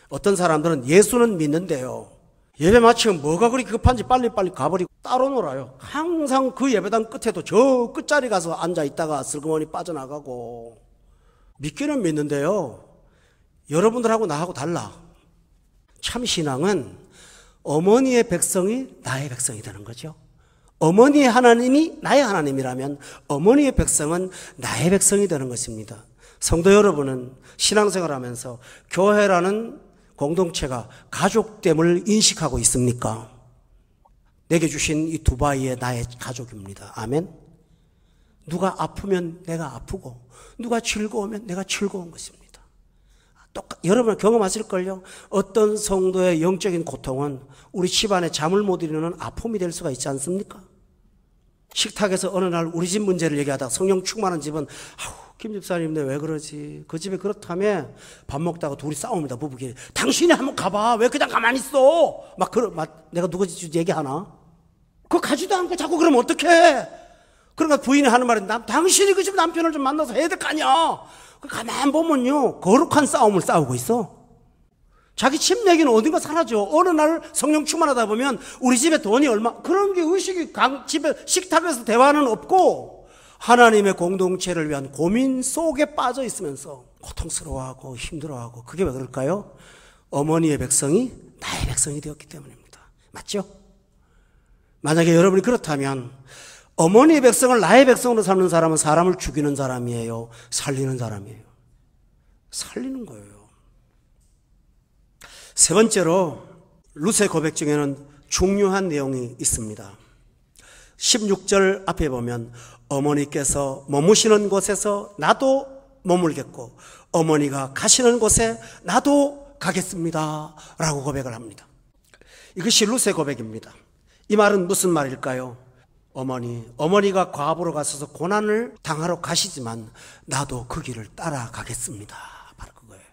어떤 사람들은 예수는 믿는데요, 예배 마치면 뭐가 그리 급한지 빨리빨리 가버리고 따로 놀아요. 항상 그 예배당 끝에도 저 끝자리 가서 앉아있다가 슬그머니 빠져나가고. 믿기는 믿는데요, 여러분들하고 나하고 달라. 참 신앙은 어머니의 백성이 나의 백성이 되는 거죠. 어머니의 하나님이 나의 하나님이라면 어머니의 백성은 나의 백성이 되는 것입니다. 성도 여러분은 신앙생활하면서 교회라는 공동체가 가족됨을 인식하고 있습니까? 내게 주신 이 두바이의 나의 가족입니다. 아멘. 누가 아프면 내가 아프고 누가 즐거우면 내가 즐거운 것입니다. 여러분 경험하실걸요? 어떤 성도의 영적인 고통은 우리 집안에 잠을 못 이루는 아픔이 될 수가 있지 않습니까? 식탁에서 어느 날 우리 집 문제를 얘기하다가 성령 충만한 집은 김 집사님 왜 그러지? 그 집에 그렇다며 밥 먹다가 둘이 싸웁니다. 부부끼리. 당신이 한번 가봐. 왜 그냥 가만히 있어? 내가 누구지 얘기하나? 그거 가지도 않고 자꾸 그러면 어떡해? 그러니까 부인이 하는 말은 당신이 그 집 남편을 좀 만나서 해야 될 거 아니야. 가만 보면요 거룩한 싸움을 싸우고 있어. 자기 집 얘기는 어딘가 사라져. 어느 날 성령 충만하다 보면 우리 집에 돈이 얼마, 그런 게 의식이 집에 식탁에서 대화는 없고 하나님의 공동체를 위한 고민 속에 빠져 있으면서 고통스러워하고 힘들어하고. 그게 왜 그럴까요? 어머니의 백성이 나의 백성이 되었기 때문입니다. 맞죠? 만약에 여러분이 그렇다면 어머니의 백성을 나의 백성으로 삼는 사람은 사람을 죽이는 사람이에요? 살리는 사람이에요? 살리는 거예요. 세 번째로 룻의 고백 중에는 중요한 내용이 있습니다. 16절 앞에 보면 어머니께서 머무시는 곳에서 나도 머물겠고 어머니가 가시는 곳에 나도 가겠습니다 라고 고백을 합니다. 이것이 룻의 고백입니다. 이 말은 무슨 말일까요? 어머니가 과부로 가셔서 고난을 당하러 가시지만 나도 그 길을 따라가겠습니다. 바로 그거예요.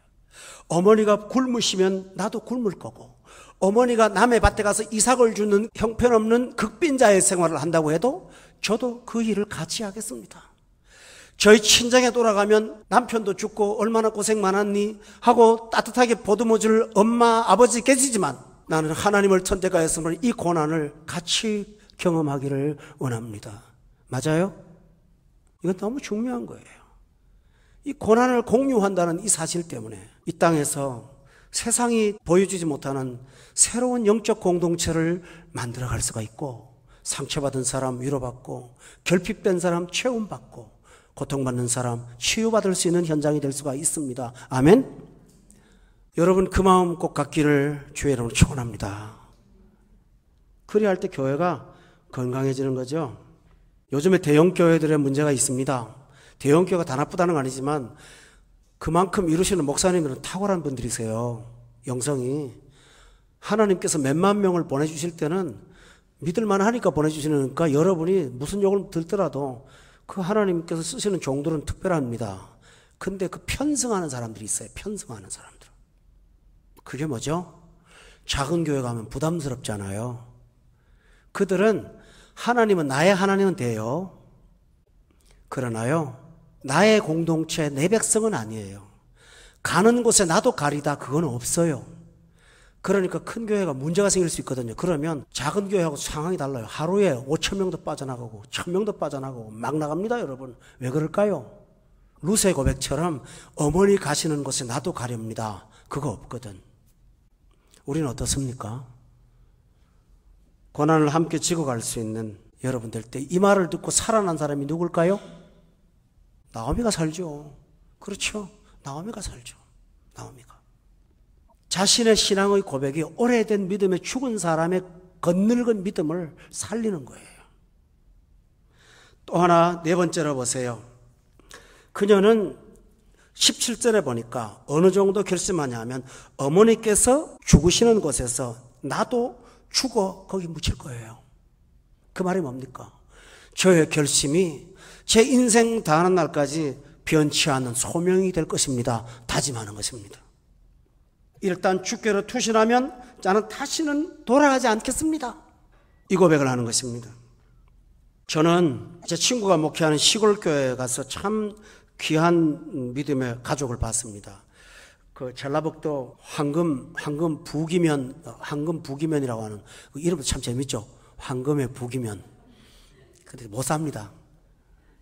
어머니가 굶으시면 나도 굶을 거고, 어머니가 남의 밭에 가서 이삭을 주는 형편없는 극빈자의 생활을 한다고 해도 저도 그 일을 같이 하겠습니다. 저희 친정에 돌아가면 남편도 죽고 얼마나 고생 많았니 하고 따뜻하게 보듬어줄 엄마 아버지 계시지만 나는 하나님을 선택하였으므로 이 고난을 같이 경험하기를 원합니다. 맞아요? 이건 너무 중요한 거예요. 이 고난을 공유한다는 이 사실 때문에 이 땅에서 세상이 보여주지 못하는 새로운 영적 공동체를 만들어갈 수가 있고, 상처받은 사람 위로받고, 결핍된 사람 체험받고, 고통받는 사람 치유받을 수 있는 현장이 될 수가 있습니다. 아멘? 여러분 그 마음 꼭 갖기를 주의 이름으로 축원합니다. 그래야 할 때 교회가 건강해지는 거죠. 요즘에 대형 교회들의 문제가 있습니다. 대형 교회가 다 나쁘다는 건 아니지만 그만큼 이루시는 목사님들은 탁월한 분들이세요. 영성이. 하나님께서 몇만 명을 보내주실 때는 믿을만 하니까 보내주시는 거니까 여러분이 무슨 욕을 들더라도 그 하나님께서 쓰시는 종들은 특별합니다. 근데 그 편승하는 사람들이 있어요. 편승하는 사람들. 그게 뭐죠? 작은 교회 가면 부담스럽잖아요. 그들은 하나님은 나의 하나님은 돼요. 그러나요, 나의 공동체, 내 백성은 아니에요. 가는 곳에 나도 가리다, 그건 없어요. 그러니까 큰 교회가 문제가 생길 수 있거든요. 그러면 작은 교회하고 상황이 달라요. 하루에 5,000명도 빠져나가고 1,000명도 빠져나가고 막 나갑니다, 여러분. 왜 그럴까요? 룻의 고백처럼 어머니 가시는 곳에 나도 가렵니다. 그거 없거든. 우리는 어떻습니까? 고난을 함께 지고 갈 수 있는 여러분들 때 이 말을 듣고 살아난 사람이 누굴까요? 나오미가 살죠. 그렇죠? 나오미가 살죠. 나오미가. 자신의 신앙의 고백이 오래된 믿음에 죽은 사람의 겉늙은 믿음을 살리는 거예요. 또 하나 네 번째로 보세요. 그녀는 17절에 보니까 어느 정도 결심하냐 하면 어머니께서 죽으시는 곳에서 나도 죽어 거기 묻힐 거예요. 그 말이 뭡니까? 저의 결심이 제 인생 다하는 날까지 변치 않는 소명이 될 것입니다. 다짐하는 것입니다. 일단 주께로 투신하면 나는 다시는 돌아가지 않겠습니다. 이 고백을 하는 것입니다. 저는 제 친구가 목회하는 시골 교회에 가서 참 귀한 믿음의 가족을 봤습니다. 그 전라북도 황금 부기면이라고 하는 그 이름도 참 재밌죠. 황금의 부기면. 근데 못 삽니다.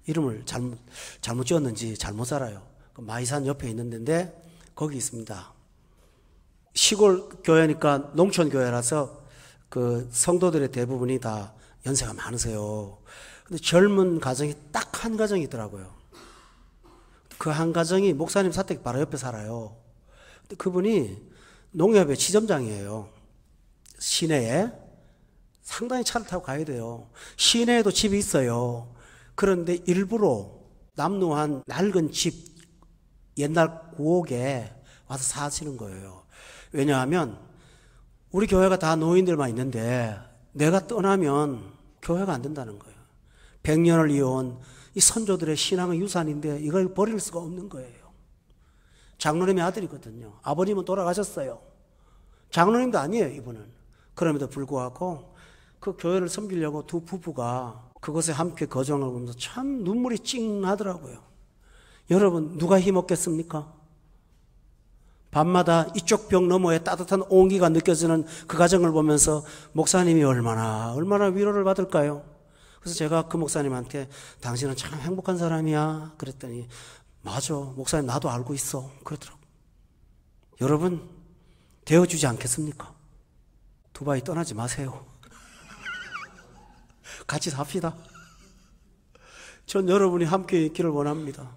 이름을 잘못 지었는지 잘못 살아요. 그 마이산 옆에 있는 데인데 거기 있습니다. 시골 교회니까 농촌 교회라서 그 성도들의 대부분이 다 연세가 많으세요. 근데 젊은 가정이 딱 한 가정이 있더라고요. 그 한 가정이 목사님 사택 바로 옆에 살아요. 근데 그분이 농협의 지점장이에요. 시내에. 상당히 차를 타고 가야 돼요. 시내에도 집이 있어요. 그런데 일부러 남루한 낡은 집, 옛날 구옥에 와서 사시는 거예요. 왜냐하면 우리 교회가 다 노인들만 있는데 내가 떠나면 교회가 안 된다는 거예요. 100년을 이어온 이 선조들의 신앙의 유산인데 이걸 버릴 수가 없는 거예요. 장로님의 아들이거든요. 아버님은 돌아가셨어요. 장로님도 아니에요, 이분은. 그럼에도 불구하고 그 교회를 섬기려고 두 부부가 그곳에 함께 거정을 보면서 참 눈물이 찡하더라고요. 여러분, 누가 힘없겠습니까? 밤마다 이쪽 벽 너머에 따뜻한 온기가 느껴지는 그 가정을 보면서 목사님이 얼마나 위로를 받을까요? 그래서 제가 그 목사님한테 당신은 참 행복한 사람이야 그랬더니 맞아, 목사님 나도 알고 있어 그러더라고요. 여러분, 되어주지 않겠습니까? 두바이 떠나지 마세요. 같이 삽시다. 전 여러분이 함께 있기를 원합니다.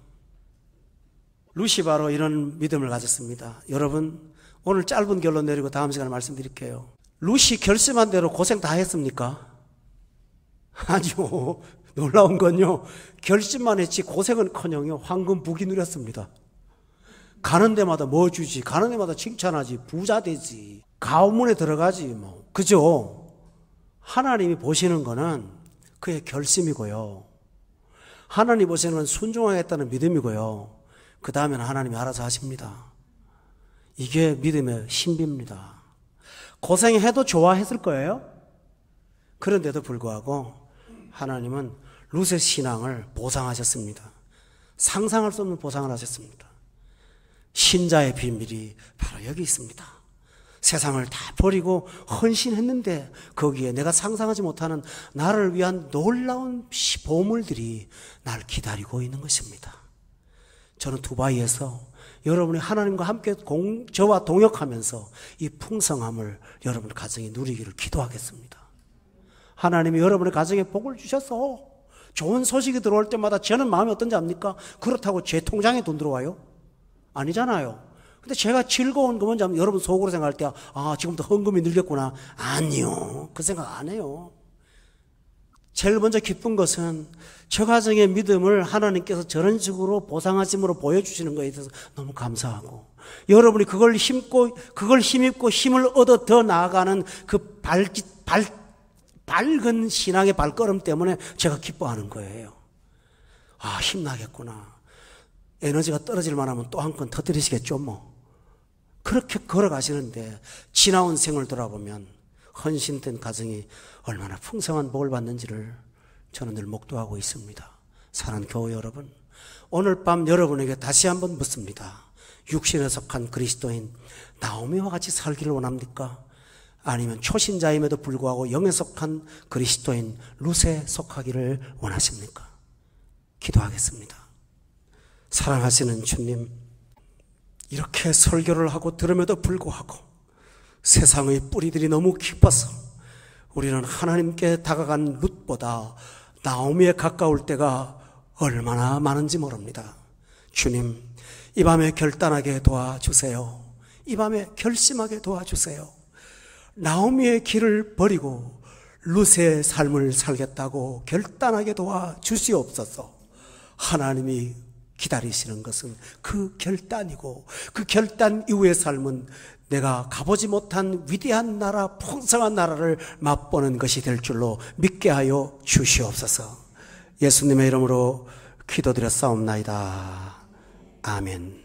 룻이 바로 이런 믿음을 가졌습니다. 여러분, 오늘 짧은 결론 내리고 다음 시간에 말씀드릴게요. 룻이 결심한 대로 고생 다 했습니까? 아니요. 놀라운 건요, 결심만 했지 고생은커녕 황금 부귀 누렸습니다. 가는 데마다 뭐 주지, 가는 데마다 칭찬하지, 부자 되지, 가문에 들어가지, 뭐. 그죠? 하나님이 보시는 거는 그의 결심이고요. 하나님 보시는 건 순종하겠다는 믿음이고요. 그 다음에는 하나님이 알아서 하십니다. 이게 믿음의 신비입니다. 고생해도 좋아했을 거예요. 그런데도 불구하고 하나님은 룻의 신앙을 보상하셨습니다. 상상할 수 없는 보상을 하셨습니다. 신자의 비밀이 바로 여기 있습니다. 세상을 다 버리고 헌신했는데 거기에 내가 상상하지 못하는 나를 위한 놀라운 보물들이 나를 기다리고 있는 것입니다. 저는 두바이에서 여러분이 하나님과 함께 저와 동역하면서 이 풍성함을 여러분 가정에 누리기를 기도하겠습니다. 하나님이 여러분의 가정에 복을 주셔서 좋은 소식이 들어올 때마다 저는 마음이 어떤지 압니까? 그렇다고 제 통장에 돈 들어와요? 아니잖아요. 근데 제가 즐거운 거 뭔지 아면 여러분 속으로 생각할 때, 지금부터 헌금이 늘겠구나. 아니요. 그 생각 안 해요. 제일 먼저 기쁜 것은 저 가정의 믿음을 하나님께서 저런 식으로 보상하심으로 보여주시는 것에 대해서 너무 감사하고, 여러분이 그걸 힘입고 힘을 얻어 더 나아가는 그 밝은 신앙의 발걸음 때문에 제가 기뻐하는 거예요. 힘나겠구나. 에너지가 떨어질 만하면 또 한 건 터뜨리시겠죠, 뭐. 그렇게 걸어가시는데 지나온 생을 돌아보면 헌신된 가정이 얼마나 풍성한 복을 받는지를 저는 늘 목도하고 있습니다. 사랑하는 교회 여러분, 오늘 밤 여러분에게 다시 한번 묻습니다. 육신에 속한 그리스도인 나오미와 같이 살기를 원합니까? 아니면 초신자임에도 불구하고 영에 속한 그리스도인 룻에 속하기를 원하십니까? 기도하겠습니다. 사랑하시는 주님, 이렇게 설교를 하고 들음에도 불구하고 세상의 뿌리들이 너무 깊어서 우리는 하나님께 다가간 룻보다 나오미에 가까울 때가 얼마나 많은지 모릅니다. 주님, 이 밤에 결단하게 도와주세요. 이 밤에 결심하게 도와주세요. 나오미의 길을 버리고 룻의 삶을 살겠다고 결단하게 도와주시옵소서. 하나님이 기다리시는 것은 그 결단이고, 그 결단 이후의 삶은 내가 가보지 못한 위대한 나라, 풍성한 나라를 맛보는 것이 될 줄로 믿게 하여 주시옵소서. 예수님의 이름으로 기도드렸사옵나이다. 아멘.